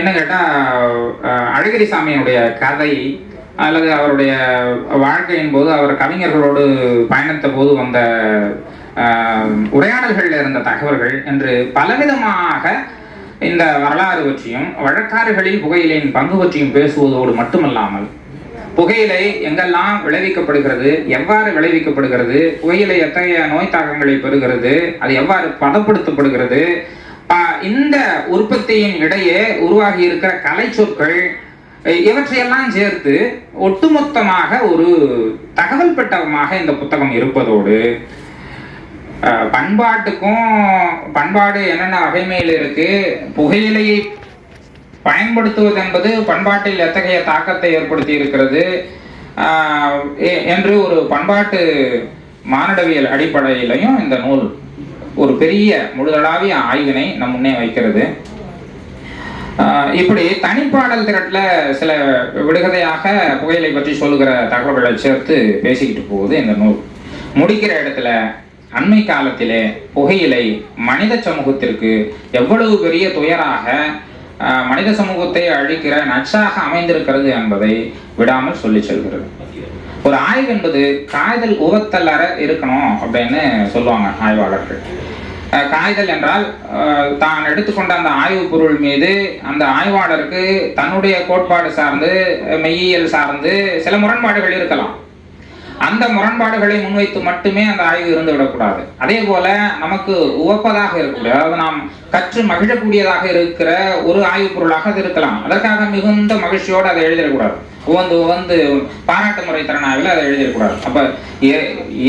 என்ன கேட்டா அழகிரி சாமியினுடைய கதை அல்லது அவருடைய வாழ்க்கையின் போது அவர் கவிஞர்களோடு பயணித்த போது வந்த உரையாடல்கள் இருந்த தகவல்கள் என்று பலவிதமாக இந்த வரலாறு பற்றியும் வழக்காறுகளில் புகையிலையின் பங்கு பற்றியும் பேசுவதோடு மட்டுமல்லாமல், புகையிலை எங்கெல்லாம் விளைவிக்கப்படுகிறது, எவ்வாறு விளைவிக்கப்படுகிறது, புகையிலை எத்தகைய நோய் தாக்கங்களை பெறுகிறது, அது எவ்வாறு பதப்படுத்தப்படுகிறது, இந்த உற்பத்தியின் இடையே உருவாகி இருக்கிற கலை சொற்கள் இவற்றையெல்லாம் சேர்த்து ஒட்டுமொத்தமாக ஒரு தகவல் பெட்டகமாக இந்த புத்தகம் இருப்பதோடு, பண்பாடு என்னென்ன வகைமையில் இருக்கு, புகையிலையை பயன்படுத்துவது என்பது பண்பாட்டில் எத்தகைய தாக்கத்தை ஏற்படுத்தி இருக்கிறது என்று ஒரு பண்பாட்டு மானுடவியல் அடிப்படையிலையும் இந்த நூல் ஒரு பெரிய முழுதளாவிய ஆய்வினை நம் முன்னே வைக்கிறது. இப்படி தனிப்பாடல் திரட்டுல சில விடுகதையாக புகையிலை பற்றி சொல்லுகிற தகவல்களை சேர்த்து பேசிக்கிட்டு போகுது இந்த நூல். முடிக்கிற இடத்துல அண்மை காலத்திலே புகையிலை மனித சமூகத்திற்கு எவ்வளவு பெரிய துயராக, மனித சமூகத்தை அழிக்கிற நச்சாக அமைந்திருக்கிறது என்பதை விடாமல் சொல்லி செல்கிறது. ஒரு ஆய்வு என்பது காய்தல் உவத்தலற இருக்கணும் அப்படின்னு சொல்லுவாங்க ஆய்வாளர்கள். காய்தல் என்றால் தான் எடுத்துக்கொண்ட அந்த ஆய்வு பொருள் மீது அந்த ஆய்வாளருக்கு தன்னுடைய கோட்பாடு சார்ந்து, மெய்யியல் சார்ந்து சில முரண்பாடுகள் இருக்கலாம். அந்த முரண்பாடுகளை முன்வைத்து மட்டுமே அந்த ஆய்வு இருந்து விடக்கூடாது. அதே போல நமக்கு உவப்பதாக இருக்கக்கூடிய, அதாவது நாம் கற்று மகிழக்கூடியதாக இருக்கிற ஒரு ஆய்வு பொருளாக அது இருக்கலாம். அதற்காக மிகுந்த மகிழ்ச்சியோடு அதை எழுதிடக்கூடாது. உவந்து பாராட்டு முறை திறனாவில் அதை எழுதிடக்கூடாது. அப்போ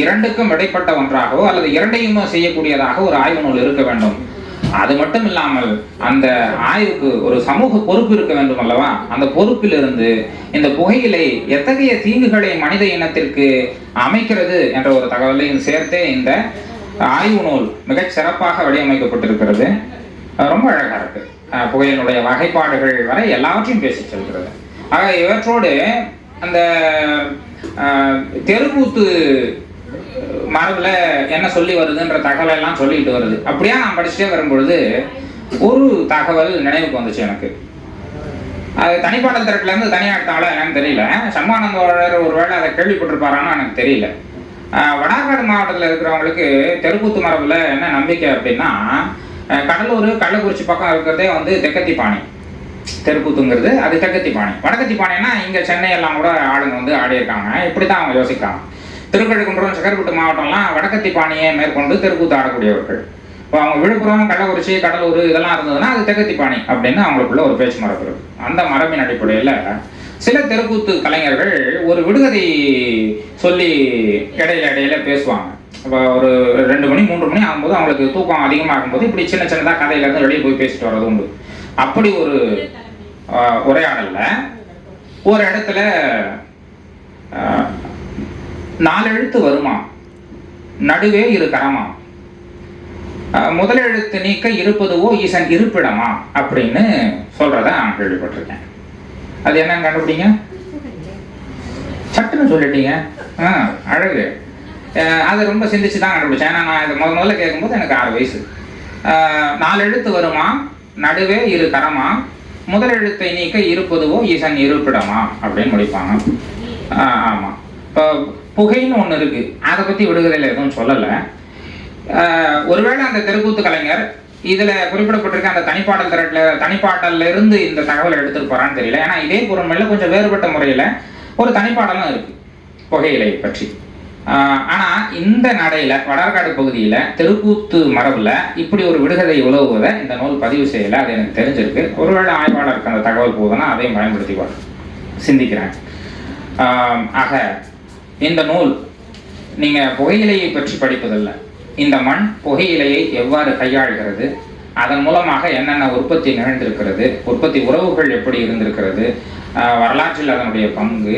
இரண்டுக்கும் இடைப்பட்ட ஒன்றாகவோ அல்லது இரண்டையுமோ செய்யக்கூடியதாக ஒரு ஆய்வு நூல் இருக்க வேண்டும். அது மட்டும் இல்லாமல் அந்த ஆய்வுக்கு ஒரு சமூக பொறுப்பு இருக்க வேண்டும் அல்லவா? அந்த பொறுப்பிலிருந்து இந்த புகையிலை எத்தகைய தீங்குகளை மனித இனத்திற்கு அமைக்கிறது என்ற ஒரு தகவலையும் சேர்த்தே இந்த ஆய்வு நூல் மிகச் சிறப்பாக வடிவமைக்கப்பட்டிருக்கிறது. ரொம்ப அழகா இருக்கு. புகையினுடைய வகைப்பாடுகள் வரை எல்லாவற்றையும் பேசி செல்கிறது. ஆக இவற்றோடு அந்த தெருக்கூத்து மரபுல என்ன சொல்லி வருதுன்ற தகவல் எல்லாம் சொல்லிட்டு வருது. அப்படியா நான் படிச்சுட்டே வரும்பொழுது ஒரு தகவல் நினைவுக்கு வந்துச்சு எனக்கு. அது தனிப்பாடல் திரட்டுல இருந்து தனியாக எடுத்தாங்களா என்னன்னு தெரியல. சண்முகானந்தர் ஒருவேளை அதை கேள்விப்பட்டிருப்பாரான்னு எனக்கு தெரியல. வடார்காடு மாவட்டத்தில் இருக்கிறவங்களுக்கு தெருக்கூத்து மரபுல என்ன நம்பிக்கை அப்படின்னா, கடலூர் கள்ளக்குறிச்சி பக்கம் இருக்கிறதே வந்து தெக்கத்தி பாணி தெருக்கூத்துங்கிறது. அது தெக்கத்தி பாணி. வடக்கத்தி பாணின்னா இங்கே சென்னை எல்லாம் கூட ஆளுங்க வந்து ஆடி இருக்காங்க. இப்படி தான் அவங்க யோசிக்கிறாங்க. திருக்கழுக்குன்றம் செங்கற்பட்டு மாவட்டம்லாம் வடக்கத்தி பாணியை மேற்கொண்டு தெருக்கூத்து ஆடக்கூடியவர்கள். இப்போ அவங்க விழுப்புரம் கள்ளக்குறிச்சி கடலூர் இதெல்லாம் இருந்ததுன்னா அது தெக்கத்தி பாணி அப்படின்னு அவங்களுக்குள்ள ஒரு பேச்சு மரபு இருக்கு. அந்த மரபின் அடிப்படையில் சில தெருக்கூத்து கலைஞர்கள் ஒரு விடுகதை சொல்லி இடையில பேசுவாங்க. இப்போ ஒரு 2 மணி 3 மணி ஆகும்போது அவங்களுக்கு தூக்கம் அதிகமாகும்போது இப்படி சின்ன சின்னதாக கதையிலேருந்து வெளியே போய் பேசிட்டு வர்றது உண்டு. அப்படி ஒரு உரையாடல்ல ஒரு இடத்துல 4 எழுத்து வருமா, நடுவே 2 கரமா, முதல் எழுத்து நீக்க இருப்பதுவோ ஈசன் இருப்பிடமா அப்படின்னு சொல்றத நான் கேள்விப்பட்டிருக்கேன். அது என்னன்னு கண்டுபிடிங்க. சட்டுன்னு சொல்லிட்டீங்க. அழகு. அதை ரொம்ப சிந்திச்சு தான் கண்டுபிடிச்சேன். ஏன்னா நான் இதை முதல்ல கேட்கும்போது எனக்கு 6 வயசு. 4 எழுத்து வருமா, நடுவே 2 கரமா, முதல் எழுத்தை நீக்க இருப்பதுவோ ஈசன் இருப்பிடமா அப்படின்னு முடிப்பாங்க. ஆமாம். இப்போ புகைன்னு ஒன்று இருக்கு. அதை பற்றி விடுதலையில் எதுவும் சொல்லலை. ஒருவேளை அந்த தெருக்கூத்து கலைஞர் இதில் குறிப்பிடப்பட்டிருக்க அந்த தனிப்பாடல்ல இருந்து இந்த தகவலை எடுத்துட்டு போறான்னு தெரியல. ஏன்னா இதே பொருண்மையில கொஞ்சம் வேறுபட்ட முறையில் ஒரு தனிப்பாடலும் இருக்கு புகையிலை பற்றி. ஆனால் இந்த நடையில வடார்காடு பகுதியில் தெருக்கூத்து மரபுல இப்படி ஒரு விடுகதை உலவுவதை இந்த நூல் பதிவு செய்யலை. அது எனக்கு தெரிஞ்சிருக்கு. ஒருவேளை ஆய்வாளருக்கு அந்த தகவல் போகுதுன்னா அதையும் பயன்படுத்தி சிந்திக்கிறேன். ஆக இந்த நூல் நீங்கள் புகையிலையை பற்றி படிப்பதில்லை. இந்த மண் புகையிலையை எவ்வாறு கையாளுகிறது, அதன் மூலமாக என்னென்ன உற்பத்தி நிகழ்ந்திருக்கிறது, உற்பத்தி உறவுகள் எப்படி இருந்திருக்கிறது, வரலாற்றில் அதனுடைய பங்கு,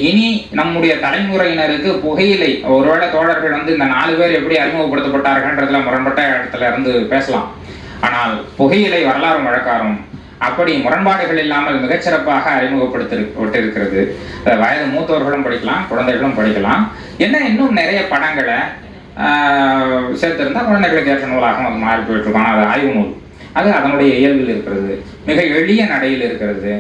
இனி நம்முடைய தலைமுறையினருக்கு புகையிலை ஒருவேளை தோழர்கள் வந்து இந்த 4 பேர் எப்படி அறிமுகப்படுத்தப்பட்டார்கள்ன்றதுல முரண்பட்ட இடத்துல இருந்து பேசலாம். ஆனால் புகையிலை வரலாறும் வழக்காரும் அப்படி முரண்பாடுகள் இல்லாமல் மிகச்சிறப்பாக அறிமுகப்படுத்தப்பட்டிருக்கிறது. வயது மூத்தவர்களும் படிக்கலாம், குழந்தைகளும் படிக்கலாம். என்ன இன்னும் நிறைய படங்களை சேர்த்திருந்தால் குழந்தைகளுக்கு ஏற்ற நூலாகவும் அது மாறி போயிட்டு இருக்கோம். அது ஆய்வு நூல். அது அதனுடைய இயல்பில் இருக்கிறது. மிக எளிய நடையில் இருக்கிறது.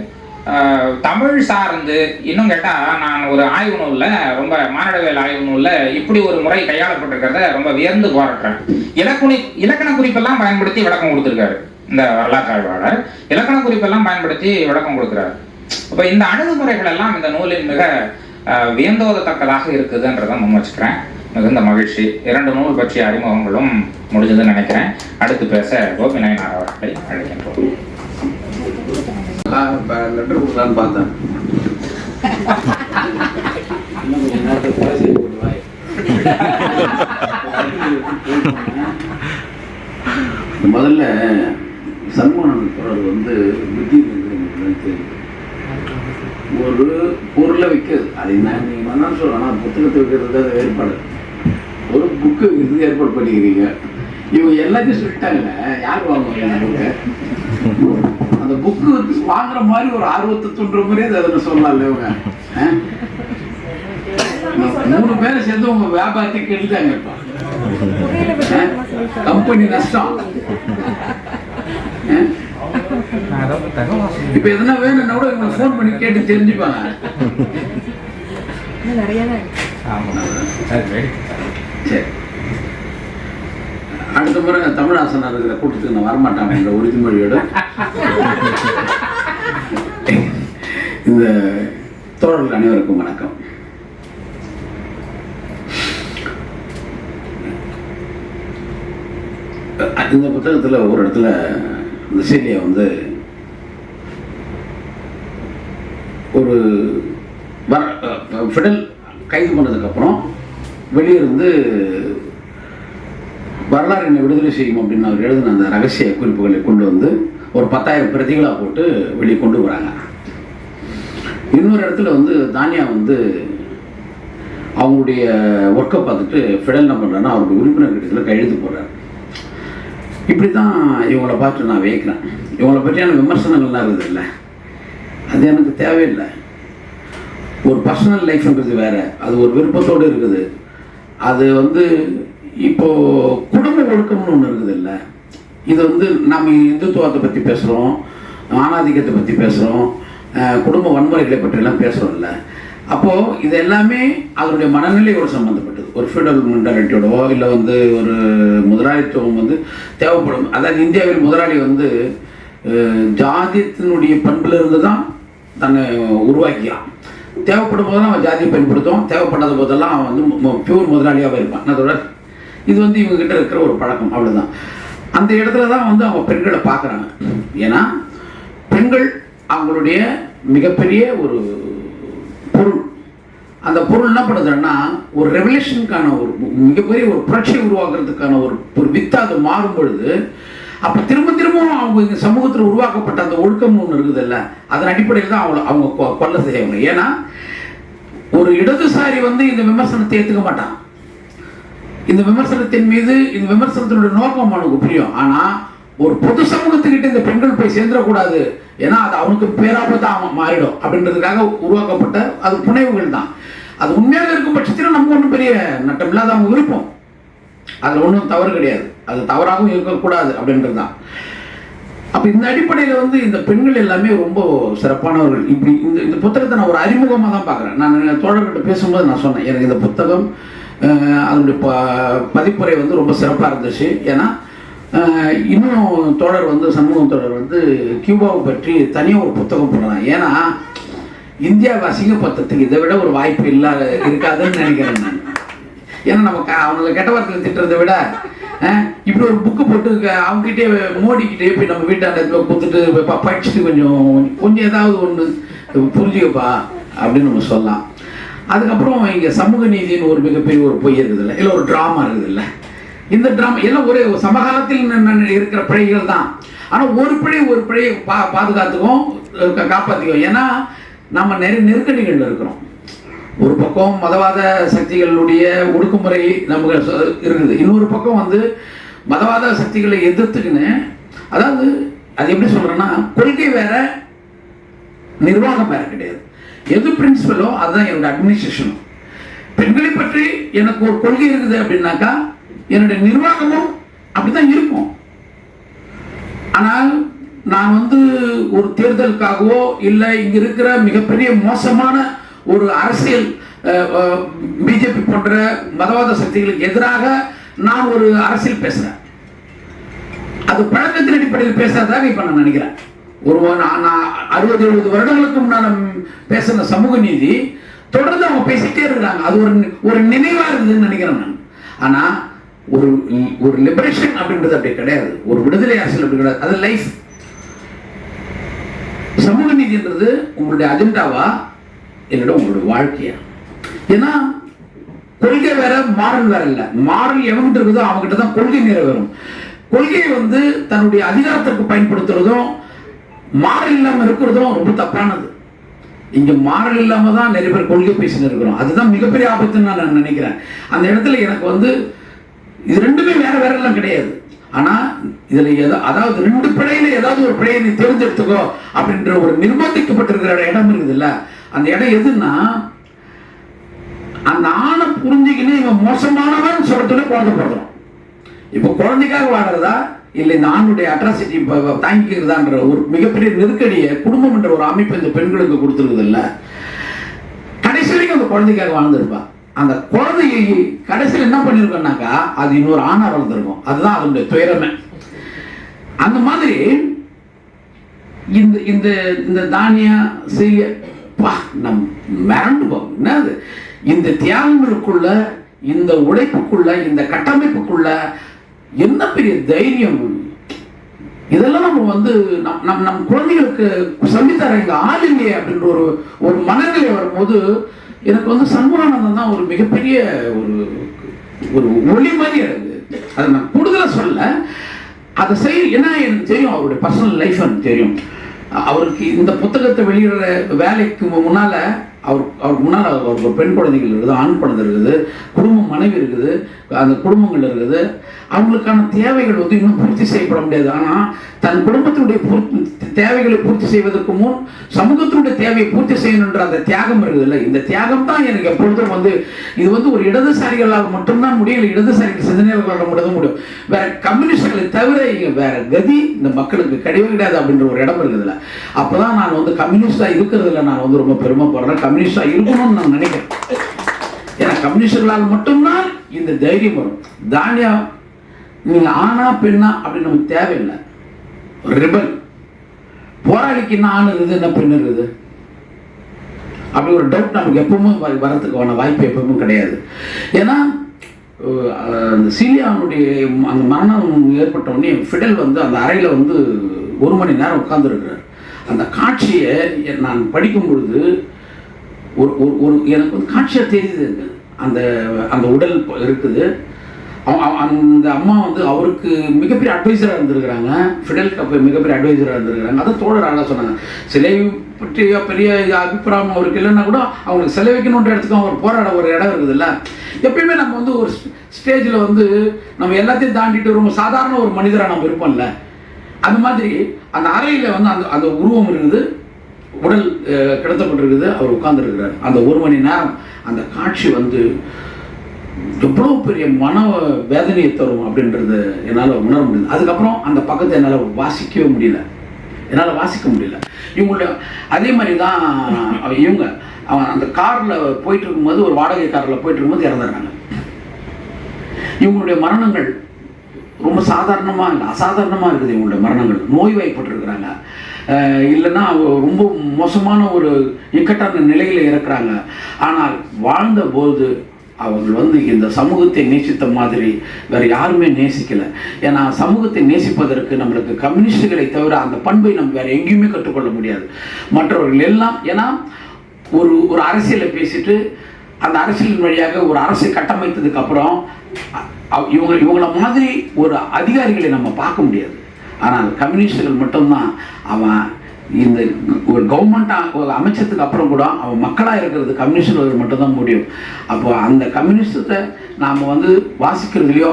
தமிழ் சார்ந்து இன்னும் கேட்டால் நான் ஒரு ஆய்வு நூலில், ரொம்ப மானிடவியல் ஆய்வு நூலில் இப்படி ஒரு முறை கையாளப்பட்டிருக்கிறத ரொம்ப வியந்து பாராட்டுறேன். இலக்கண குறிப்பெல்லாம் பயன்படுத்தி விளக்கம் கொடுத்துருக்காரு இந்த வரலாற்று ஆய்வாளர். இலக்கண குறிப்பெல்லாம் பயன்படுத்தி விளக்கம் கொடுக்குறாரு. அப்போ இந்த அணுகுமுறைகள் எல்லாம் இந்த நூலில் மிக வியந்தோதத்தக்கதாக இருக்குதுன்றதை முன் வச்சுக்கிறேன். மிகுந்த மகிழ்ச்சி. 2 நூல் பற்றிய அறிமுகங்களும் முடிஞ்சதுன்னு நினைக்கிறேன். அடுத்து பேச கோபி நயனார் அவர்களை அழைக்கின்றோம்.
லெட்டர் கொடுக்கலான்னு பார்த்தேன். முதல்ல சண்முகானந்தர் தொடர் வந்து ஒரு பொருளை வைக்கிறது. அதை நான் நீங்கள் என்ன சொல்லலாம், ஆனால் புத்தகத்தை வைக்கிறது அது ஏற்பாடு. ஒரு புக்கு வைக்கிறதுக்கு ஏற்பாடு பண்ணிக்கிறீங்க. இவங்க எல்லாத்தையும் சொல்லிட்டாங்க. யார் வாங்குவாங்க? அந்த புக்கு வாங்குற மாதிரி ஒரு ஆர்வத்தை தூண்டுற மாதிரி அதை அதில் சொல்லலாம். இவங்க 3 பேரை சேர்ந்து உங்க வியாபாரத்தை கெடுத்தாங்க. இப்போ கம்பெனி நஷ்டம். இப்ப எதுனா வேணும்னா கூட இவங்க ஃபோன் பண்ணி கேட்டு தெரிஞ்சுப்பாங்க. சரி, அடுத்த முறை தமிழாசன் இருக்கிற கூட்டத்துக்கு நான் வரமாட்டாங்க என்ற உறுதிமொழியோட இந்த தோழர்கள் அனைவருக்கும் வணக்கம். இந்த புத்தகத்தில் ஒரு இடத்துல இந்த செய்தியை வந்து ஒரு ஃபிடல் கைது பண்ணதுக்கப்புறம் வெளியே இருந்து வரலாறு என்னை விடுதலை செய்யும் அப்படின்னு அவர் எழுதின அந்த ரகசிய குறிப்புகளை கொண்டு வந்து ஒரு 10,000 பிரதிகளாக போட்டு வெளியே கொண்டு வராங்க. இன்னொரு இடத்துல வந்து தானியா வந்து அவங்களுடைய ஒர்க்கை பார்த்துட்டு ஃபிடல் என்ன பண்ணுறாருன்னா அவருடைய உறுப்பினர் கட்டத்தில் கையெழுத்து போடுறாரு. இப்படி தான் இவங்கள பார்த்து நான் வைக்கிறேன். இவங்களை பற்றியான விமர்சனங்கள்லாம் இருக்குது இல்லை, அது எனக்கு தேவையில்லை. ஒரு பர்சனல் லைஃப்ன்றது வேறு, அது ஒரு விருப்பத்தோடு இருக்குது. அது வந்து இப்போது குடும்ப ஒழுக்கம்னு ஒன்று இருக்குது இல்லை, இது வந்து நம்ம இந்துத்துவத்தை பற்றி பேசுகிறோம், ஆணாதிக்கத்தை பற்றி பேசுகிறோம், குடும்ப வன்முறைகளை பற்றியெல்லாம் பேசுகிறோம் இல்லை. அப்போது இது எல்லாமே அதனுடைய மனநிலையோடு சம்மந்தப்பட்டது. ஒரு ஃபியூடல் மென்டாலிட்டியோடவோ இல்லை வந்து ஒரு முதலாளித்துவம் வந்து தேவைப்படும். அதாவது இந்தியாவில் முதலாளி வந்து ஜாதியத்தினுடைய பண்பிலிருந்து தான் தன்னை உருவாக்கியான். தேவைப்படும் போதெல்லாம் அவன் ஜாதியை பயன்படுத்தும், தேவைப்படாத போதெல்லாம் அவன் வந்து பியூர் முதலாளியாகவே இருப்பான். அதோட இது வந்து இவங்ககிட்ட இருக்கிற ஒரு பழக்கம், அவ்வளோதான். அந்த இடத்துல தான் வந்து அவங்க பெண்களை பார்க்குறாங்க. ஏன்னா பெண்கள் அவங்களுடைய மிகப்பெரிய ஒரு பொருள். அந்த பொருள் என்ன பண்ணுதுன்னா ஒரு ரெவல்யூஷனுக்கான ஒரு மிகப்பெரிய ஒரு புரட்சியை உருவாக்குறதுக்கான ஒரு வித்து அது மாறும் பொழுது அப்போ திரும்பவும் அவங்க இந்த சமூகத்தில் உருவாக்கப்பட்ட அந்த ஒழுக்கம் ஒன்று இருக்குது இல்லை, அதன் அடிப்படையில் தான் அவங்க கொல்ல செய்யணும். ஏன்னா ஒரு இடதுசாரி வந்து இந்த விமர்சனத்தை ஏற்றுக்க மாட்டான். இந்த விமர்சனத்தின் மீது இந்த விமர்சனத்தினுடைய நோக்கம் அவனுக்கு புரியும். ஆனால் ஒரு பொது சமூகத்துக்கிட்ட இந்த பெண்கள் போய் சேர்ந்துடக்கூடாது, ஏன்னா அது அவனுக்கு பேராபத்தாக அவன் மாறிடும் அப்படின்றதுக்காக உருவாக்கப்பட்ட அது புனைவுகள் தான். அது உண்மையாக இருக்கும் பட்சத்தில் நம்ம ஒன்றும் பெரிய நட்டம் இல்லாத அவங்க விருப்பம், அதில் ஒன்றும் தவறு கிடையாது, அது தவறாகவும் இருக்கக்கூடாது அப்படின்றது தான். அப்போ இந்த அடிப்படையில் வந்து இந்த பெண்கள் எல்லாமே ரொம்ப சிறப்பானவர்கள். இப்படி இந்த புத்தகத்தை நான் ஒரு அறிமுகமாக தான் பார்க்குறேன். நான் தோழர்கிட்ட பேசும்போது நான் சொன்னேன், எனக்கு இந்த புத்தகம் அதனுடைய பதிப்புரை வந்து ரொம்ப சிறப்பாக இருந்துச்சு. ஏன்னா இன்னும் தோழர் வந்து சண்முகம் தோழர் வந்து கியூபாவை பற்றி தனியாக ஒரு புத்தகம் போடலாம். ஏன்னா இந்தியாவை அசிங்கப்படுத்துறதுக்கு இதை விட ஒரு வாய்ப்பு இருக்காதுன்னு நினைக்கிறேன் நான். ஏன்னா நம்ம அவங்களை கெட்ட வார்த்தையில் திட்டுறதை விட இப்படி ஒரு புக்கு போட்டு அவங்ககிட்டே மோடிக்கிட்டே போய் நம்ம வீட்டாண்ட கொடுத்துட்டு படிச்சுட்டு கொஞ்சம் ஏதாவது ஒன்று புரிஞ்சுக்கப்பா அப்படின்னு நம்ம சொல்லலாம். அதுக்கப்புறம் இங்கே சமூக நீதினு ஒரு மிகப்பெரிய ஒரு பொய் இருக்குதில்ல, இல்லை ஒரு ட்ராமா இருக்குதில்ல. இந்த ட்ராமா எல்லாம் ஒரே சமகாலத்தில் இருக்கிற பிழைகள் தான். ஆனால் ஒரு பிழையை பாதுகாத்துக்கும் காப்பாற்றிக்கும். ஏன்னா நம்ம நிறைய நெருக்கடிகள் இருக்கிறோம். ஒரு பக்கம் மதவாத சக்திகளுடைய ஒடுக்குமுறை நமக்கு இருக்குது, இன்னொரு பக்கம் வந்து மதவாத சக்திகளை எதிர்த்துக்குன்னு, அதாவது அது எப்படி சொல்கிறேன்னா கொள்கை வேற நிர்வாகம் வேற கிடையாது. எது பிரின்சிபலோ அதுதான் என்னோட அட்மினிஸ்ட்ரேஷனும். பெண்களை பற்றி எனக்கு ஒரு கொள்கை இருக்குது அப்படின்னாக்கா என்னுடைய நிர்வாகமும் அப்படிதான் இருக்கும். ஆனால் நான் வந்து ஒரு தேர்தலுக்காகவோ இல்லை இங்க இருக்கிற மிகப்பெரிய மோசமான ஒரு அரசியல் பிஜேபி போன்ற மதவாத சக்திகளுக்கு எதிராக நான் ஒரு அரசியல் பேசுறேன். அது பழக்கத்தின் அடிப்படையில் பேசுறதாக இப்ப நான் நினைக்கிறேன். ஒரு 60-70 வருடங்களுக்கு முன்னால பேசின சமூக நீதி தொடர்ந்து அவங்க பேசிட்டே இருக்கிறாங்க. அது ஒரு நினைவா இருக்குதுன்னு நினைக்கிறேன் நான். ஆனா ஒரு லிபரேஷன் அப்படின்றது அப்படி கிடையாது, ஒரு விடுதலை அரசியல் அப்படி கிடையாது, அது லைஃப். சமூக நீதின்றது உங்களுடைய அஜெண்டாவா என்னோட உங்களுடைய வாழ்க்கையா? ஏன்னா கொள்கை வேற மாறல் வேற இல்ல. மாறல் எவங்கிட்ட இருக்குதோ அவங்ககிட்ட தான் கொள்கை நிறைவேறும். கொள்கையை வந்து தன்னுடைய அதிகாரத்திற்கு பயன்படுத்துறதும் மாறல் இல்லாம இருக்கிறதும் ரொம்ப தப்பானது. இங்க மாறல் இல்லாம தான் நிறைய பேர் கொள்கை பேசின்னு இருக்கிறோம். அதுதான் மிகப்பெரிய ஆபத்துன்னு நான் நினைக்கிறேன். அந்த இடத்துல எனக்கு வந்து இது ரெண்டுமே வேற வேற எல்லாம் கிடையாது. ஆனா இதுல அதாவது 2 பிழையில ஏதாவது ஒரு பிழையை நீ தேர்ந்தெடுத்துக்கோ அப்படின்ற ஒரு நிர்பந்திக்கப்பட்டிருக்கிற இடம் இருக்குது இல்ல, அந்த இடம் எதுன்னா அந்த ஆணை புரிஞ்சுக்கின்னு இவன் மோசமானவன் சொல்றதுல குழந்தை போடுறோம். இப்போ குழந்தைக்காக வாடுறதா இல்லை இந்த ஆணுடைய அட்ராசிட்டி தாங்கிக்கிறதான்ற ஒரு மிகப்பெரிய நெருக்கடியை குடும்பம் என்ற ஒரு அமைப்பு இந்த பெண்களுக்கு கொடுத்துருக்குது இல்ல. கடைசி வரைக்கும் அந்த குழந்தைக்காக வாழ்ந்துருப்பா. அந்த குழந்தையை கடைசியில் என்ன பண்ணிருக்கோம்னாக்கா அது இன்னொரு ஆணா வளர்ந்துருக்கும். அதுதான் அதனுடைய துயரமே. அந்த மாதிரி இந்த தானியா செய்ய நம் மிரண்டு போகும். என்னது இந்த தியாகங்களுக்குள்ள, இந்த உழைப்புக்குள்ள, இந்த கட்டமைப்புக்குள்ள என்ன பெரிய தைரியம்! இதெல்லாம் நம்ம வந்து நம் குழந்தைகளுக்கு சொல்லித்தர இங்க ஆள் இல்லையே அப்படின்ற ஒரு மனநிலை வரும்போது எனக்கு வந்து சண்முகானந்தம் தான் ஒரு மிகப்பெரிய ஒரு ஒரு ஒளி மாதிரி எனக்கு. அதை நான் கூடுதலாக சொல்ல, அதை ஏன்னா எனக்கு தெரியும் அவருடைய பர்சனல் லைஃப் எனக்கு தெரியும். அவருக்கு இந்த புத்தகத்தை வெளியிடுற வேலைக்கு முன்னால அவருக்கு முன்னால் அவருக்கு ஒரு பெண் குழந்தைகள் இருக்குது, ஆண் குழந்தை இருக்குது, குடும்பம் மனைவி இருக்குது, அந்த குடும்பங்கள் இருக்குது. அவங்களுக்கான தேவைகள் வந்து இன்னும் பூர்த்தி செய்யப்பட முடியாது. ஆனால் தன் குடும்பத்தினுடைய தேவைகளை பூர்த்தி செய்வதற்கு முன் சமூகத்தினுடைய தேவையை பூர்த்தி செய்யணுன்ற அந்த தியாகம் இருக்குது இல்லை, இந்த தியாகம் தான் எனக்கு எப்பொழுதும் வந்து இது வந்து ஒரு இடதுசாரிகளால் மட்டும்தான் முடியும், இடதுசாரிகள் சிந்தனைகளால் மட்டும்தான் முடியும். வேற கம்யூனிஸ்டுகளை தவிர வேற கதி இந்த மக்களுக்கு கிடையவே கிடையாது அப்படின்ற ஒரு இடம் இருக்குதுல்ல. அப்போதான் நான் வந்து கம்யூனிஸ்டா இருக்கிறதுல நான் வந்து ரொம்ப பெருமைப்படுறேன், கம்யூனிஸ்டா இருக்கணும்னு நான் நினைக்கிறேன். ஏன்னா கம்யூனிஸ்டுகளால் மட்டும்தான் இந்த தைரியம் வரும். தானியா நீங்க ஆனா பெண்ணா அப்படின்னு நமக்கு தேவையில்லை. ரிபல் போராளிக்கு என்ன ஆண் இருக்குது, என்ன பெண் இருக்குது அப்படி ஒரு டவுட் நமக்கு எப்பவுமே வரத்துக்கான வாய்ப்பு எப்பவுமே கிடையாது. ஏன்னா அந்த சீலியானுடைய அந்த மரணம் ஏற்பட்ட உடனே ஃபிடல் வந்து அந்த அறையில் வந்து 1 மணி நேரம் உட்கார்ந்துருக்கிறார். அந்த காட்சியை நான் படிக்கும் பொழுது ஒரு எனக்கு வந்து காட்சியாக தெரியுது. அந்த அந்த உடல் இருக்குது. அந்த அம்மா வந்து அவருக்கு மிகப்பெரிய அட்வைசராக இருந்திருக்கிறாங்க, ஃபிடலுக்கு அப்போ மிகப்பெரிய அட்வைசராக இருந்திருக்கிறாங்க. அதை தோழராக சொன்னாங்க. சிலை பற்றிய பெரிய அபிப்பிராயம் அவருக்கு இல்லைன்னா கூட அவங்களுக்கு சிலை வைக்கணுன்ற இடத்துக்கு அவங்க போராட ஒரு இடம் இருக்குது இல்லை. எப்பயுமே நம்ம வந்து ஒரு ஸ்டேஜில் வந்து நம்ம எல்லாத்தையும் தாண்டிட்டு ரொம்ப சாதாரண ஒரு மனிதராக நம்ம இருப்போம்ல, அந்த மாதிரி அந்த அறையில் வந்து அந்த அந்த உருவம் இருக்குது, உடல் கிடத்தப்பட்டிருக்குது, அவர் உட்கார்ந்துருக்கிறார். அந்த 1 மணி நேரம் அந்த காட்சி வந்து எவ்வளோ பெரிய மன வேதனையை தரும் அப்படின்றது என்னால் உணர முடியுது. அதுக்கப்புறம் அந்த பக்கத்தை என்னால் வாசிக்கவே முடியல, என்னால் வாசிக்க முடியல. இவங்களோட அதே மாதிரி தான் இவங்க அவன் அந்த காரில் போயிட்டு இருக்கும்போது, ஒரு வாடகை காரில் போயிட்டு இருக்கும்போது இறந்துடுறாங்க. இவங்களுடைய மரணங்கள் ரொம்ப சாதாரணமாக இல்லை, அசாதாரணமாக இருக்குது. இவங்களுடைய மரணங்கள் நோய்வாய்ப்பட்டிருக்கிறாங்க, இல்லைன்னா ரொம்ப மோசமான ஒரு இக்கட்டான நிலையில் இருக்கிறாங்க. ஆனால் வாழ்ந்த போது அவர்கள் வந்து இந்த சமூகத்தை நேசித்த மாதிரி வேற யாருமே நேசிக்கலை. ஏன்னா சமூகத்தை நேசிப்பதற்கு நம்மளுக்கு கம்யூனிஸ்டுகளை தவிர அந்த பண்பை நம்ம வேற எங்கேயுமே கற்றுக்கொள்ள முடியாது. மற்றவர்கள் எல்லாம் ஏன்னா ஒரு அரசியலை பேசிட்டு அந்த அரசியலின் வழியாக ஒரு அரசை கட்டமைத்ததுக்கு அப்புறம் இவங்கள மாதிரி ஒரு அதிகாரிகளை நம்ம பார்க்க முடியாது. ஆனால் கம்யூனிஸ்டுகள் மட்டும்தான் அவன் இந்த ஒரு கவர்மெண்ட் அமைச்சதுக்கு அப்புறம் கூட அவன் மக்களாக இருக்கிறது கம்யூனிஸ்டுகள் மட்டும்தான் முடியும். அப்போ அந்த கம்யூனிஸ்டத்தை நாம் வந்து வாசிக்கிறதுலையோ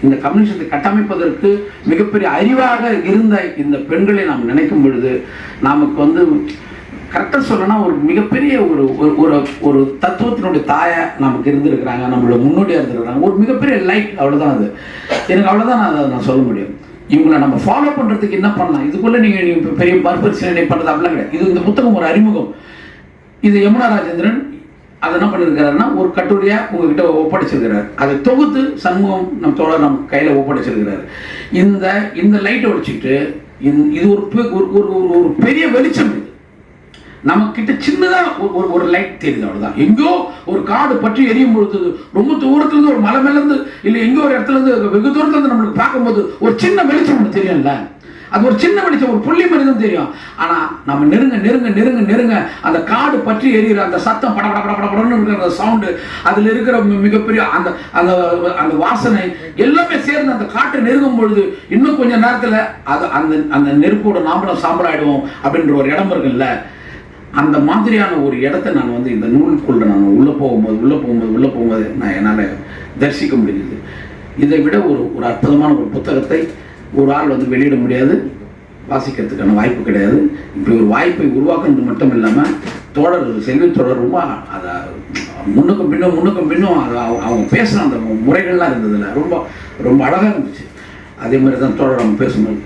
இந்த கம்யூனிஸ்டத்தை கட்டமைப்பதற்கு மிகப்பெரிய அறிவாக இருந்த இந்த பெண்களை நாம் நினைக்கும் பொழுது நமக்கு வந்து கரெக்டாக சொல்லணும்னா ஒரு மிகப்பெரிய ஒரு தத்துவத்தினுடைய தாயை நமக்கு இருந்திருக்கிறாங்க, நம்மளோட முன்னோடியாக இருந்திருக்கிறாங்க. ஒரு மிகப்பெரிய லைட், அவ்வளோதான். அது எனக்கு அவ்வளோதான் நான் சொல்ல முடியும். இவங்களை நம்ம ஃபாலோ பண்ணுறதுக்கு என்ன பண்ணலாம், இதுக்குள்ளே நீங்கள் பெரிய மறுபரிசீலனை பண்ணுறது அப்படிலாம் கிடையாது. இது இந்த புத்தகம் ஒரு அறிமுகம். இது யமுனா ராஜேந்திரன் அதை என்ன பண்ணியிருக்கிறாருன்னா ஒரு கட்டுரையாக உங்ககிட்ட ஒப்படைச்சிருக்கிறார். அதை தொகுத்து சண்முகம் நம்ம தோழர் நம்ம கையில் ஒப்படைச்சிருக்கிறாரு. இந்த லைட்டை வச்சுக்கிட்டு இது ஒரு பெரிய வெளிச்சம். இது நமக்கிட்ட சின்னதாக ஒரு லைட் தெரியுது, அவ்வளோதான். எங்கேயோ ஒரு காடு பற்றி எரியும் பொழுது ரொம்ப தூரத்துலேருந்து ஒரு மலை மேலேருந்து இல்லை எங்கேயோ ஒரு இடத்துலேருந்து வெகு தூரத்துலேருந்து நம்மளுக்கு பார்க்கும்போது ஒரு சின்ன வெளிச்சம் ஒன்று தெரியும்ல, அது ஒரு சின்ன வெளிச்சம், ஒரு புள்ளி மாதிரி தான் தெரியும். ஆனால் நம்ம நெருங்க அந்த காடு பற்றி எரிகிற அந்த சத்தம் படப்படன்னு இருக்கிற அந்த சவுண்டு, அதில் இருக்கிற மிகப்பெரிய அந்த அந்த அந்த வாசனை எல்லாமே சேர்ந்து அந்த காட்டை நெருங்கும் பொழுது இன்னும் கொஞ்சம் நேரத்தில் அது அந்த நெருப்போட நாம்பளம் சாம்பலாயிடுவோம் அப்படின்ற ஒரு இடம் இருக்குல்ல. அந்த மாதிரியான ஒரு இடத்த நான் வந்து இந்த நூலுக்குள்ள நான் உள்ளே போகும்போது நான் என்னால் தரிசிக்க முடியுது. இதை விட ஒரு அற்புதமான ஒரு புத்தகத்தை ஒரு ஆள் வந்து வெளியிட முடியாது, வாசிக்கிறதுக்கான வாய்ப்பு கிடையாது. இப்படி ஒரு வாய்ப்பை உருவாக்குறது மட்டும் இல்லாமல் தோழர் செல்வி தோழர் ரொம்ப அதை முன்னுக்கும் பின்னும் அதை அவங்க பேசுகிற அந்த முறைகள்லாம் இருந்ததில்ல, ரொம்ப அழகாக இருந்துச்சு. அதே மாதிரி தான் தோழர் அவங்க பேசும்போது.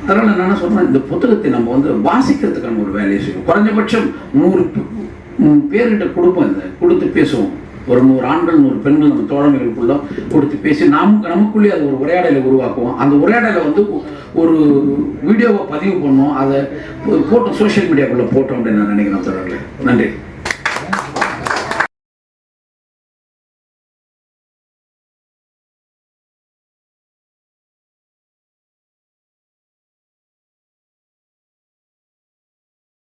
அதனால் நான் என்ன சொல்கிறேன், இந்த புத்தகத்தை நம்ம வந்து வாசிக்கிறதுக்கான ஒரு வேலையை செய்வோம். குறைஞ்சபட்சம் 100 பேர்கிட்ட கொடுப்போம், இதை கொடுத்து பேசுவோம். ஒரு 100 ஆண்கள் 100 பெண்கள் நம்ம தோழமைகளுக்குள்ள கொடுத்து பேசி நமக்குள்ளேயே அது ஒரு உரையாடலை உருவாக்குவோம். அந்த உரையாடலை வந்து ஒரு வீடியோவை பதிவு பண்ணோம், அதை போட்டோம், சோஷியல் மீடியாக்குள்ளே போட்டோம் அப்படின்னு நான் நினைக்கிறேன் தோழர்களே. நன்றி.